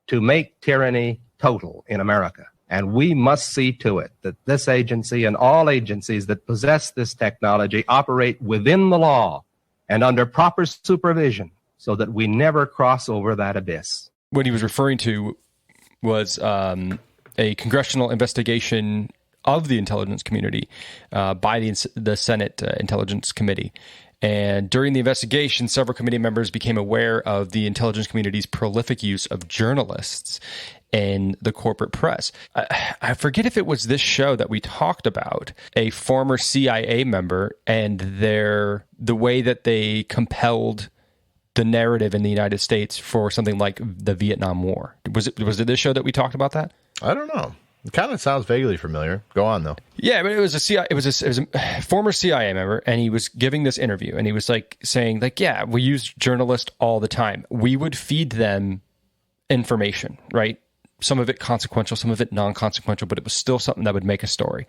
to make tyranny total in America. And we must see to it that this agency and all agencies that possess this technology operate within the law and under proper supervision so that we never cross over that abyss. What he was referring to was a congressional investigation of the intelligence community by the Senate Intelligence Committee. And during the investigation, several committee members became aware of the intelligence community's prolific use of journalists in the corporate press. I forget if it was this show that we talked about a former CIA member and the way that they compelled the narrative in the United States for something like the Vietnam War. Was it this show that we talked about that? I don't know. It kind of sounds vaguely familiar. Go on, though. Yeah, but it was a former CIA member, and he was giving this interview, and he was saying, yeah, we use journalists all the time. We would feed them information, right? Some of it consequential, some of it non-consequential, but it was still something that would make a story.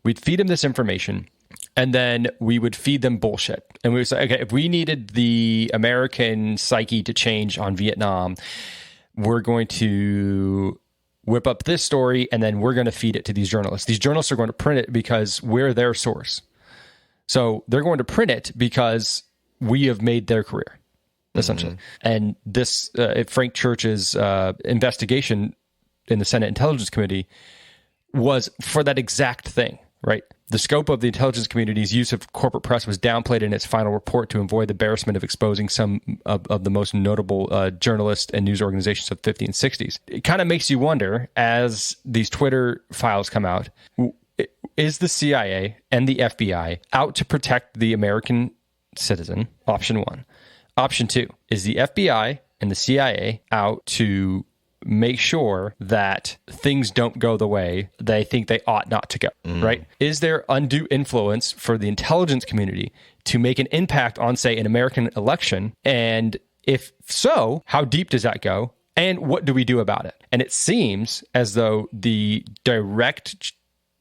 We'd feed them this information, and then we would feed them bullshit. And we would say, okay, if we needed the American psyche to change on Vietnam, we're going to whip up this story, and then we're going to feed it to these journalists. These journalists are going to print it because we're their source. So they're going to print it because we have made their career, essentially. Mm-hmm. And this Frank Church's investigation in the Senate Intelligence Committee was for that exact thing, right? The scope of the intelligence community's use of corporate press was downplayed in its final report to avoid the embarrassment of exposing some of the most notable journalists and news organizations of the 50s and 60s. It kind of makes you wonder, as these Twitter files come out, is the CIA and the FBI out to protect the American citizen? Option one. Option two, is the FBI and the CIA out to make sure that things don't go the way they think they ought not to go, right? Is there undue influence for the intelligence community to make an impact on, say, an American election? And if so, how deep does that go? And what do we do about it? And it seems as though the direct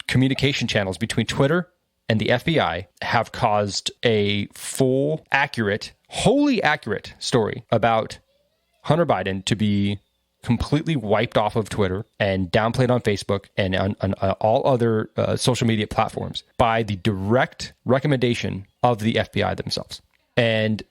communication channels between Twitter and the FBI have caused a full, accurate, wholly accurate story about Hunter Biden to be completely wiped off of Twitter and downplayed on Facebook and on all other social media platforms by the direct recommendation of the FBI themselves. And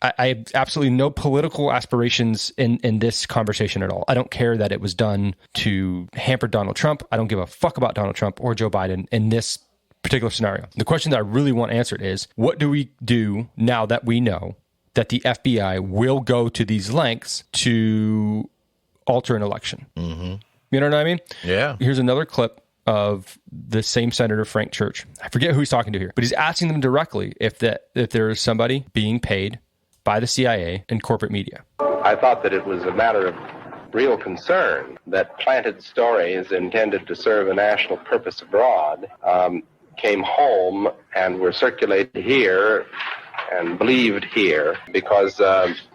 I have absolutely no political aspirations in this conversation at all. I don't care that it was done to hamper Donald Trump. I don't give a fuck about Donald Trump or Joe Biden in this particular scenario. The question that I really want answered is, what do we do now that we know that the FBI will go to these lengths to alter an election? Mm-hmm. You know what I mean? Yeah. Here's another clip of the same Senator Frank Church. I forget who he's talking to here, but he's asking them directly if there is somebody being paid by the CIA and corporate media. I thought that it was a matter of real concern that planted stories intended to serve a national purpose abroad came home and were circulated here and believed here, because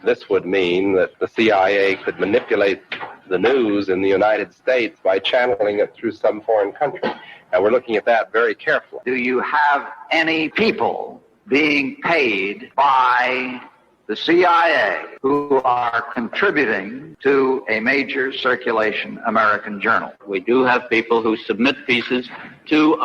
this would mean that the CIA could manipulate the news in the United States by channeling it through some foreign country. And we're looking at that very carefully. Do you have any people being paid by the CIA who are contributing to a major circulation American journal? We do have people who submit pieces to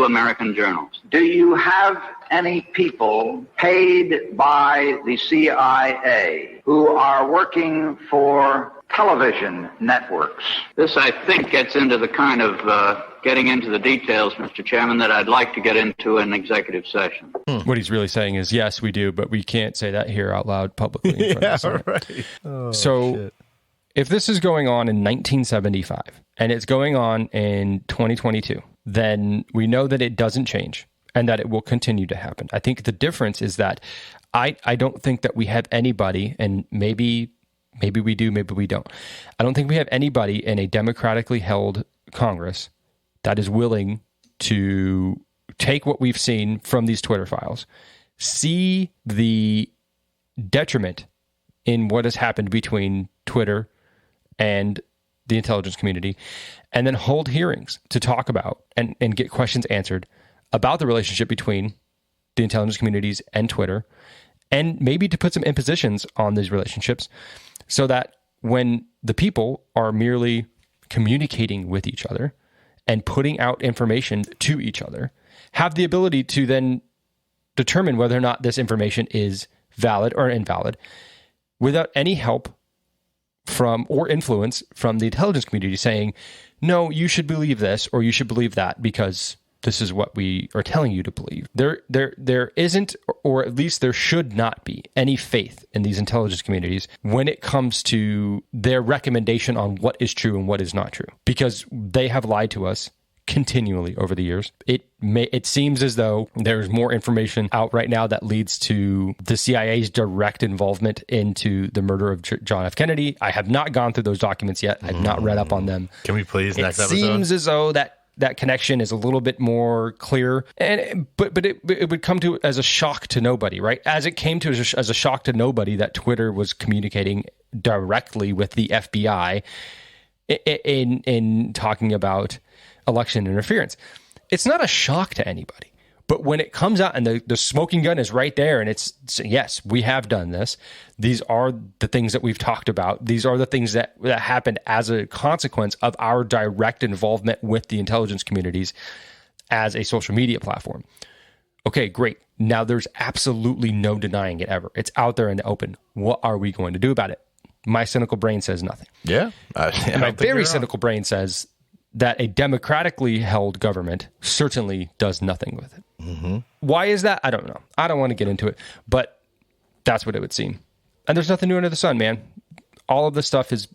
American journals. Do you have any people paid by the CIA who are working for television networks. This, I think, gets into the kind of getting into the details, Mr. Chairman, that I'd like to get into in executive session. What he's really saying is, yes, we do, but we can't say that here out loud publicly. In front of the Senate. Right. Oh, so shit. if this is going on in 1975 and it's going on in 2022, then we know that it doesn't change and that it will continue to happen. I think the difference is that I don't think that we have anybody, and maybe we do, maybe we don't. I don't think we have anybody in a democratically held Congress that is willing to take what we've seen from these Twitter files, see the detriment in what has happened between Twitter and the intelligence community, and then hold hearings to talk about and get questions answered about the relationship between the intelligence communities and Twitter, and maybe to put some impositions on these relationships so that when the people are merely communicating with each other and putting out information to each other, have the ability to then determine whether or not this information is valid or invalid without any help from or influence from the intelligence community saying, no, you should believe this or you should believe that because this is what we are telling you to believe. There isn't, or at least there should not be, any faith in these intelligence communities when it comes to their recommendation on what is true and what is not true, because they have lied to us continually over the years. It seems as though there's more information out right now that leads to the CIA's direct involvement into the murder of John F. Kennedy. I have not gone through those documents yet. I've not read up on them. Can we please next episode? It seems as though that connection is a little bit more clear, but it would come to as a shock to nobody, right? As it came to as a shock to nobody that Twitter was communicating directly with the FBI in talking about election interference. It's not a shock to anybody. But when it comes out and the smoking gun is right there and it's, yes, we have done this. These are the things that we've talked about. These are the things that happened as a consequence of our direct involvement with the intelligence communities as a social media platform. Okay, great. Now there's absolutely no denying it ever. It's out there in the open. What are we going to do about it? My cynical brain says nothing. Yeah. And my very cynical brain says that a democratically held government certainly does nothing with it. Mm-hmm. Why is that? I don't know. I don't want to get into it, but that's what it would seem. And there's nothing new under the sun, man. All of this stuff is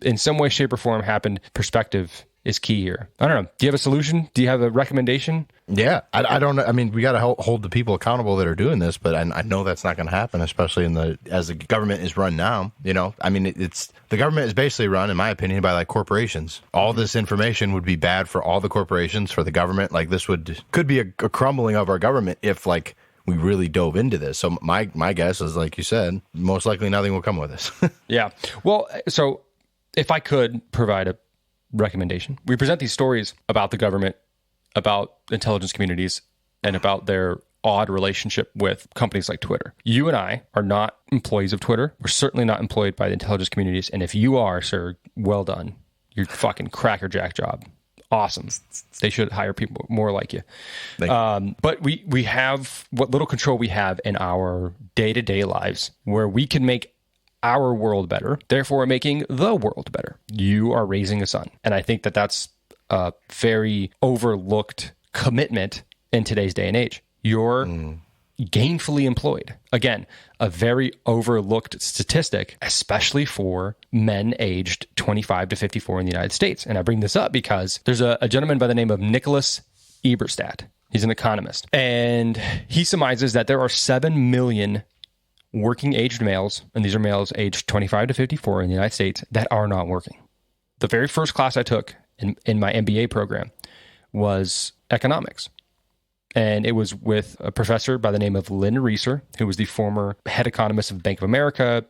in some way, shape, or form happened. Perspective is key here. I don't know. Do you have a solution? Do you have a recommendation? Yeah, I don't know. I mean, we got to hold the people accountable that are doing this, but I know that's not going to happen, especially as the government is run now. You know, I mean, the government is basically run, in my opinion, by like corporations. All this information would be bad for all the corporations, for the government. Like this could be a crumbling of our government if like we really dove into this. So my guess is, like you said, most likely nothing will come with this. Yeah. Well, so if I could provide a recommendation, we present these stories about the government, about intelligence communities, and about their odd relationship with companies like Twitter. You and I are not employees of Twitter. We're certainly not employed by the intelligence communities. And if you are, sir, well done. You're fucking crackerjack job. Awesome. They should hire people more like you. But we have what little control we have in our day-to-day lives where we can make our world better. Therefore, we're making the world better. You are raising a son. And I think that that's a very overlooked commitment in today's day and age. You're gainfully employed. Again, a very overlooked statistic, especially for men aged 25 to 54 in the United States. And I bring this up because there's a gentleman by the name of Nicholas Eberstadt. He's an economist. And he surmises that there are 7 million working-aged males, and these are males aged 25 to 54 in the United States, that are not working. The very first class I took in my MBA program was economics. And it was with a professor by the name of Lynn Reeser, who was the former head economist of Bank of America.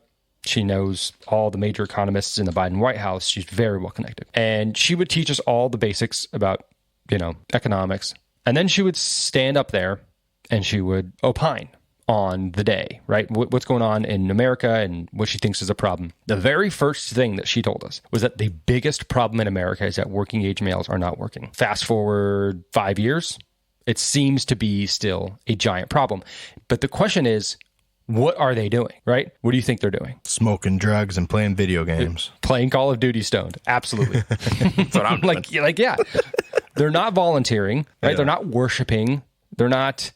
She knows all the major economists in the Biden White House. She's very well connected. And she would teach us all the basics about, economics. And then she would stand up there and she would opine on the day, right? What's going on in America and what she thinks is a problem. The very first thing that she told us was that the biggest problem in America is that working age males are not working. Fast forward 5 years, it seems to be still a giant problem. But the question is, What are they doing, right? What do you think they're doing? Smoking drugs and playing video games. Playing Call of Duty stoned. Absolutely. That's what I'm doing. Yeah. They're not volunteering, right? Yeah. They're not worshiping. They're not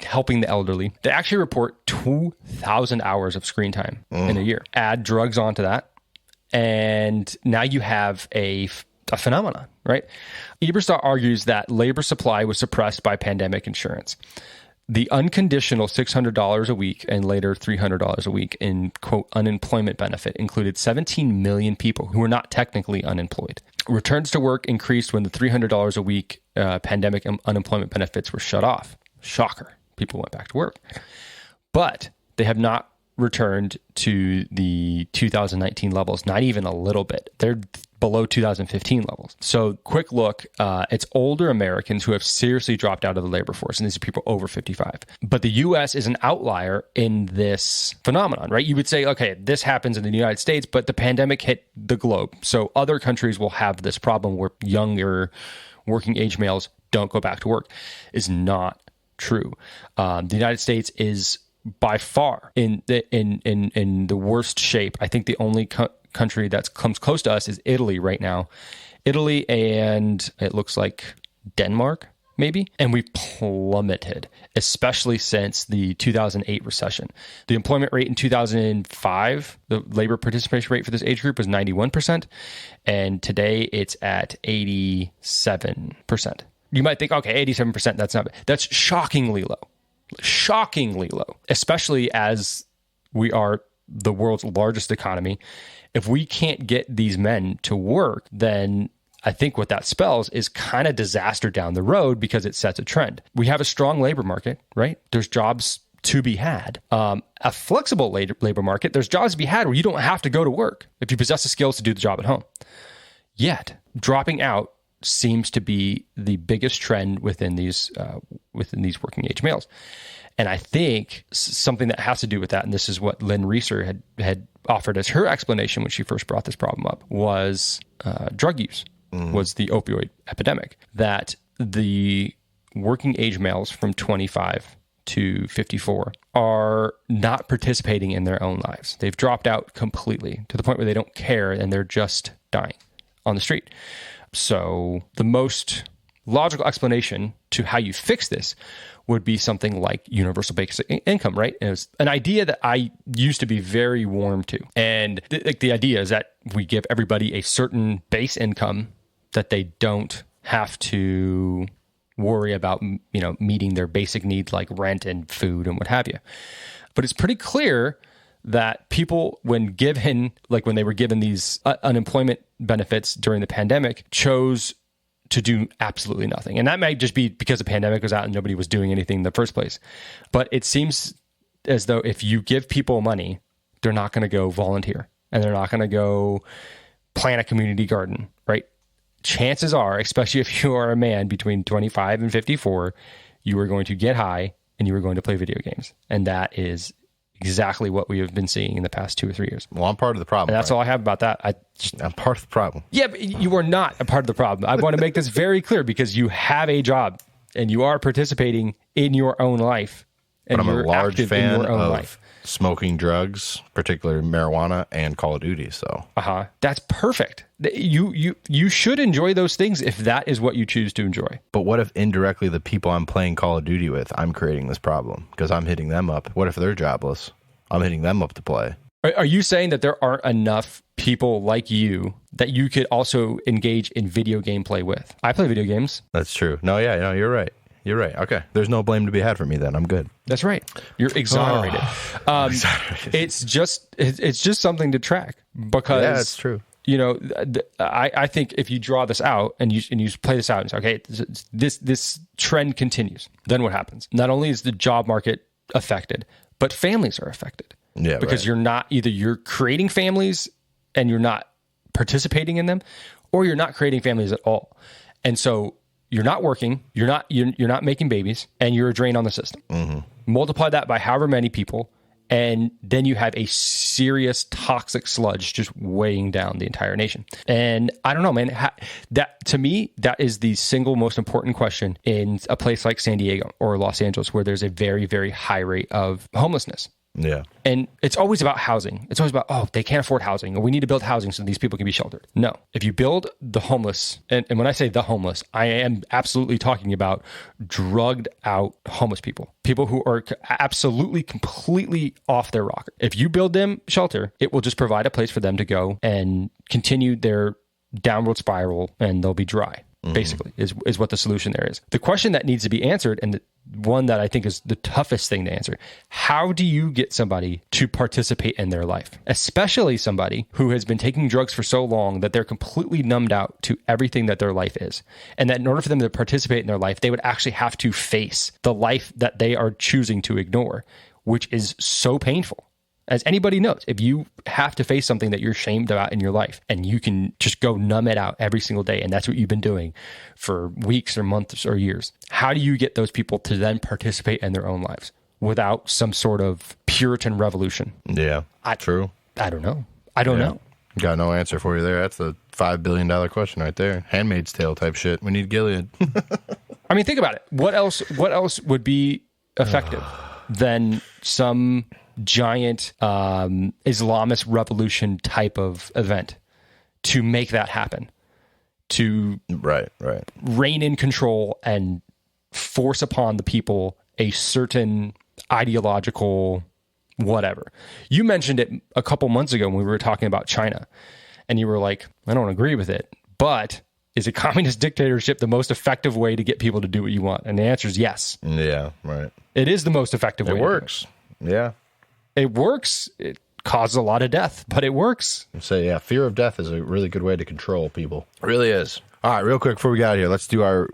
helping the elderly. They actually report 2,000 hours of screen time in a year. Add drugs onto that, and now you have a phenomenon, right? Eberstadt argues that labor supply was suppressed by pandemic insurance. The unconditional $600 a week and later $300 a week in, quote, unemployment benefit included 17 million people who were not technically unemployed. Returns to work increased when the $300 a week pandemic unemployment benefits were shut off. Shocker. People went back to work. But they have not returned to the 2019 levels, not even a little bit. They're below 2015 levels. So quick look, it's older Americans who have seriously dropped out of the labor force, and these are people over 55. But the U.S. is an outlier in this phenomenon, right? You would say, okay, this happens in the United States, but the pandemic hit the globe. So other countries will have this problem where younger working age males don't go back to work. Is not true. The United States is by far in the worst shape. I think the only country that comes close to us is Italy right now. Italy and it looks like Denmark, maybe. And we plummeted, especially since the 2008 recession. The employment rate in 2005, the labor participation rate for this age group was 91%. And today it's at 87%. You might think, okay, 87%, that's not bad. That's shockingly low. Shockingly low, especially as we are the world's largest economy. If we can't get these men to work, then I think what that spells is kind of disaster down the road because it sets a trend. We have a strong labor market, right? There's jobs to be had. A flexible labor market, there's jobs to be had where you don't have to go to work if you possess the skills to do the job at home. Yet, dropping out seems to be the biggest trend within these working age males. And I think something that has to do with that, and this is what Lynn Reeser had offered as her explanation when she first brought this problem up, was drug use, was the opioid epidemic. That the working age males from 25 to 54 are not participating in their own lives. They've dropped out completely to the point where they don't care and they're just dying on the street. So the most logical explanation to how you fix this would be something like universal basic income, right? And it's an idea that I used to be very warm to. And the idea is that we give everybody a certain base income that they don't have to worry about, meeting their basic needs like rent and food and what have you. But it's pretty clear that people, when they were given these unemployment benefits during the pandemic, chose to do absolutely nothing. And that might just be because the pandemic was out and nobody was doing anything in the first place. But it seems as though if you give people money, they're not going to go volunteer and they're not going to go plant a community garden, right? Chances are, especially if you are a man between 25 and 54, you are going to get high and you are going to play video games. And that is exactly what we have been seeing in the past 2 or 3 years. Well, I'm part of the problem. And that's all I have about that. I'm part of the problem. Yeah, but you are not a part of the problem. I want to make this very clear because you have a job and you are participating in your own life. And but I'm a large fan of life. Smoking drugs, particularly marijuana and Call of Duty. So, that's perfect. You should enjoy those things if that is what you choose to enjoy. But what if indirectly the people I'm playing Call of Duty with, I'm creating this problem because I'm hitting them up? What if they're jobless? I'm hitting them up to play. Are you saying that there aren't enough people like you that you could also engage in video game play with? I play video games. That's true. No, you're right. You're right. Okay. There's no blame to be had for me then. I'm good. That's right. You're exonerated. It's just something to track because it's true. I think if you draw this out and you play this out and say, okay, this trend continues, then what happens? Not only is the job market affected, but families are affected. Yeah, because you're creating families and you're not participating in them, or you're not creating families at all. And so you're not working, you're not making babies, and you're a drain on the system. Mm-hmm. Multiply that by however many people, and then you have a serious toxic sludge just weighing down the entire nation. And I don't know, man, that to me, that is the single most important question in a place like San Diego or Los Angeles, where there's a very, very high rate of homelessness. Yeah. And it's always about housing. It's always about, oh, they can't afford housing, or we need to build housing so these people can be sheltered. No. If you build the homeless, and when I say the homeless, I am absolutely talking about drugged out homeless people, people who are absolutely, completely off their rocker. If you build them shelter, it will just provide a place for them to go and continue their downward spiral, and they'll be dry. Basically, is what the solution there is. The question that needs to be answered, and the one that I think is the toughest thing to answer: how do you get somebody to participate in their life, especially somebody who has been taking drugs for so long that they're completely numbed out to everything that their life is, and that in order for them to participate in their life, they would actually have to face the life that they are choosing to ignore, which is so painful. As anybody knows, if you have to face something that you're ashamed about in your life, and you can just go numb it out every single day, and that's what you've been doing for weeks or months or years, how do you get those people to then participate in their own lives without some sort of Puritan revolution? Yeah, true. I don't know. I don't know. Got no answer for you there. That's the $5 billion question right there. Handmaid's Tale type shit. We need Gilead. I mean, think about it. What else would be effective than some giant Islamist revolution type of event to make that happen, to right reign in control and force upon the people a certain ideological whatever. You mentioned it a couple months ago when we were talking about China, and you were like, I don't agree with it, but is a communist dictatorship the most effective way to get people to do what you want? And the answer is yes. Yeah, right. It is the most effective way. It works. Yeah. It works. It causes a lot of death, but it works. So, yeah, fear of death is a really good way to control people. It really is. All right, real quick before we get out of here, let's do our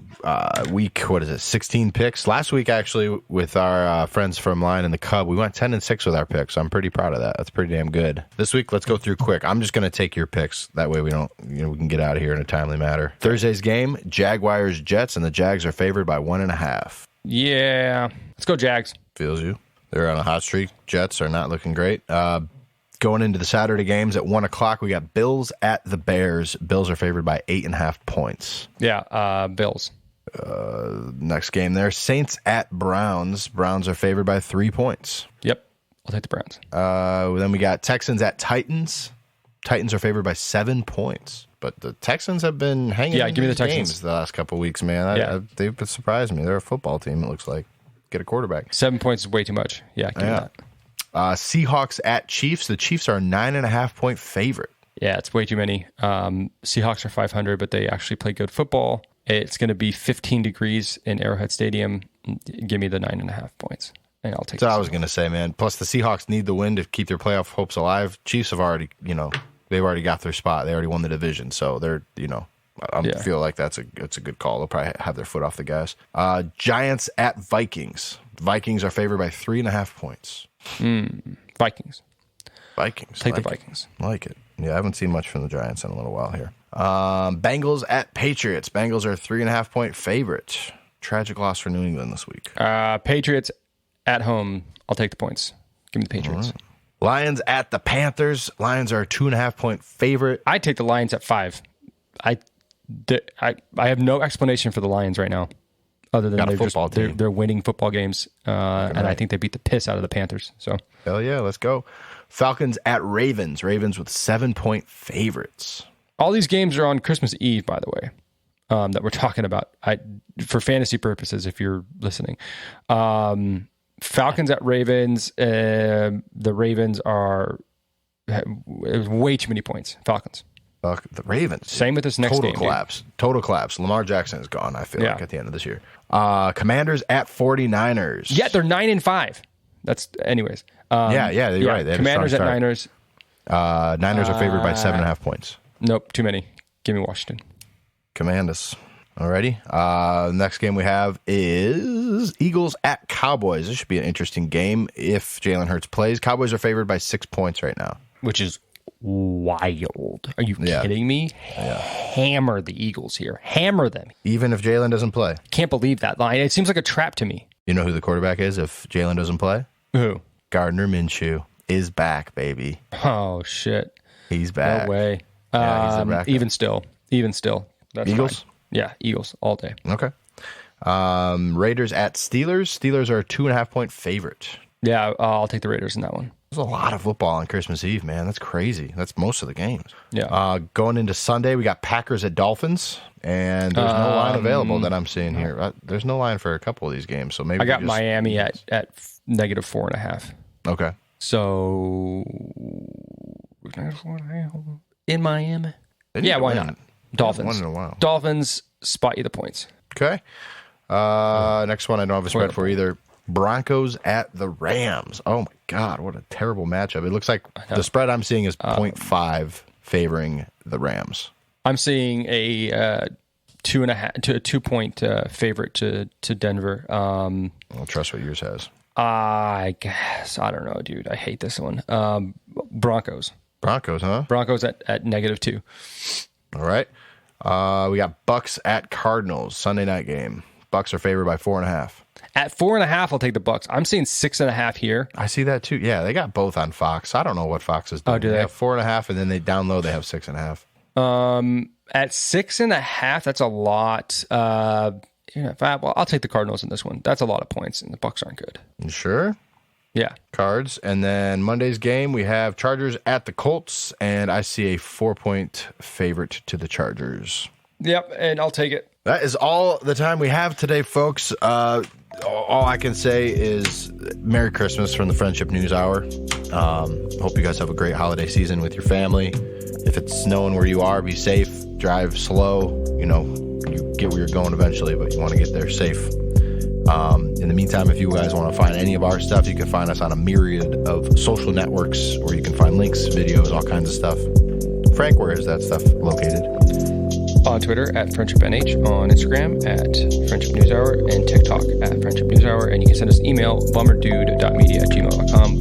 week, 16 picks. Last week, actually, with our friends from Lion and the Cub, we went 10-6 with our picks. I'm pretty proud of that. That's pretty damn good. This week, let's go through quick. I'm just going to take your picks. That way we don't, we can get out of here in a timely manner. Thursday's game, Jaguars-Jets, and the Jags are favored by 1.5. Yeah. Let's go Jags. Feels you. They're on a hot streak. Jets are not looking great. Going into the Saturday games at 1 o'clock, we got Bills at the Bears. Bills are favored by 8.5 points. Yeah, Bills. Next game there, Saints at Browns. Browns are favored by 3 points. Yep, I'll take the Browns. Then we got Texans at Titans. Titans are favored by 7 points. But the Texans have been hanging in give me the Texans games the last couple of weeks, man. They've surprised me. They're a football team, it looks like. Get a quarterback. 7 points is way too much. Yeah, give me that. Seahawks at Chiefs. The Chiefs are a 9.5-point favorite. Yeah, it's way too many. Seahawks are 500, but they actually play good football. It's going to be 15 degrees in Arrowhead Stadium. Give me the 9.5 points, and I'll take. That's what I was going to say, man. Plus, the Seahawks need the win to keep their playoff hopes alive. Chiefs have already, they've already got their spot. They already won the division, so they're, I feel like that's a good call. They'll probably have their foot off the gas. Giants at Vikings. Vikings are favored by 3.5 points. Vikings. Take the Vikings. Like it. Yeah, I haven't seen much from the Giants in a little while here. Bengals at Patriots. Bengals are a 3.5-point favorite. Tragic loss for New England this week. Patriots at home. I'll take the points. Give me the Patriots. Right. Lions at the Panthers. Lions are a 2.5-point favorite. I take the Lions at 5. I have no explanation for the Lions right now, other than they're winning football games, and I think they beat the piss out of the Panthers. So hell yeah, let's go. Falcons at Ravens. Ravens with 7-point favorites. All these games are on Christmas Eve, by the way, that we're talking about. For fantasy purposes, if you're listening, Falcons at Ravens. The Ravens are way too many points. Falcons. The Ravens. Same with this next game. Total collapse. Lamar Jackson is gone, I feel like, at the end of this year. Commanders at 49ers. Yeah, they're 9-5. That's anyways. You're right. Commanders at Niners. Niners are favored by 7.5 points. Nope, too many. Give me Washington. Commanders. Alrighty. Next game we have is Eagles at Cowboys. This should be an interesting game if Jalen Hurts plays. Cowboys are favored by 6 points right now. Which is wild. Are you kidding me? Yeah. Hammer the Eagles here. Hammer them. Even if Jalen doesn't play. Can't believe that line. It seems like a trap to me. You know who the quarterback is if Jalen doesn't play? Who? Gardner Minshew is back, baby. Oh, shit. He's back. No way. Yeah, he's back. Even still. That's Eagles? Fine. Yeah, Eagles all day. Okay. Raiders at Steelers. Steelers are a 2.5-point favorite. Yeah, I'll take the Raiders in that one. There's a lot of football on Christmas Eve, man. That's crazy. That's most of the games. Yeah. Going into Sunday, we got Packers at Dolphins, and there's no line available that I'm seeing here. There's no line for a couple of these games, so maybe I got Miami at -4.5. Okay. So in Miami, yeah, why not? Dolphins. Won in a while. Dolphins spot you the points. Okay. Next one, I don't have a spread for either. Broncos at the Rams. Oh my God, what a terrible matchup! It looks like the spread I'm seeing is 0.5 favoring the Rams. I'm seeing a 2.5 to a 2-point favorite to Denver. I'll trust what yours has. I guess I don't know, dude. I hate this one. Broncos, huh? Broncos at -2. All right. We got Bucks at Cardinals Sunday night game. Bucks are favored by 4.5. At 4.5, I'll take the Bucks. I'm seeing 6.5 here. I see that too. Yeah, they got both on Fox. I don't know what Fox is doing. Oh, do they? Have 4.5, and then they download. They have 6.5. At 6.5, that's a lot. I'll take the Cardinals in this one. That's a lot of points, and the Bucks aren't good. You sure? Yeah. Cards. And then Monday's game, we have Chargers at the Colts, and I see a 4-point favorite to the Chargers. Yep, and I'll take it. That is all the time we have today, folks. All I can say is Merry Christmas from the Friendship News Hour. Hope you guys have a great holiday season with your family. If it's snowing where you are, be safe. Drive slow. You get where you're going eventually, but you want to get there safe. In the meantime, if you guys want to find any of our stuff, you can find us on a myriad of social networks where you can find links, videos, all kinds of stuff. Frank, where is that stuff located? On Twitter at FriendshipNH, on Instagram at Friendship News Hour, and TikTok at Friendship News Hour. And you can send us an email, bummerdude.media@gmail.com,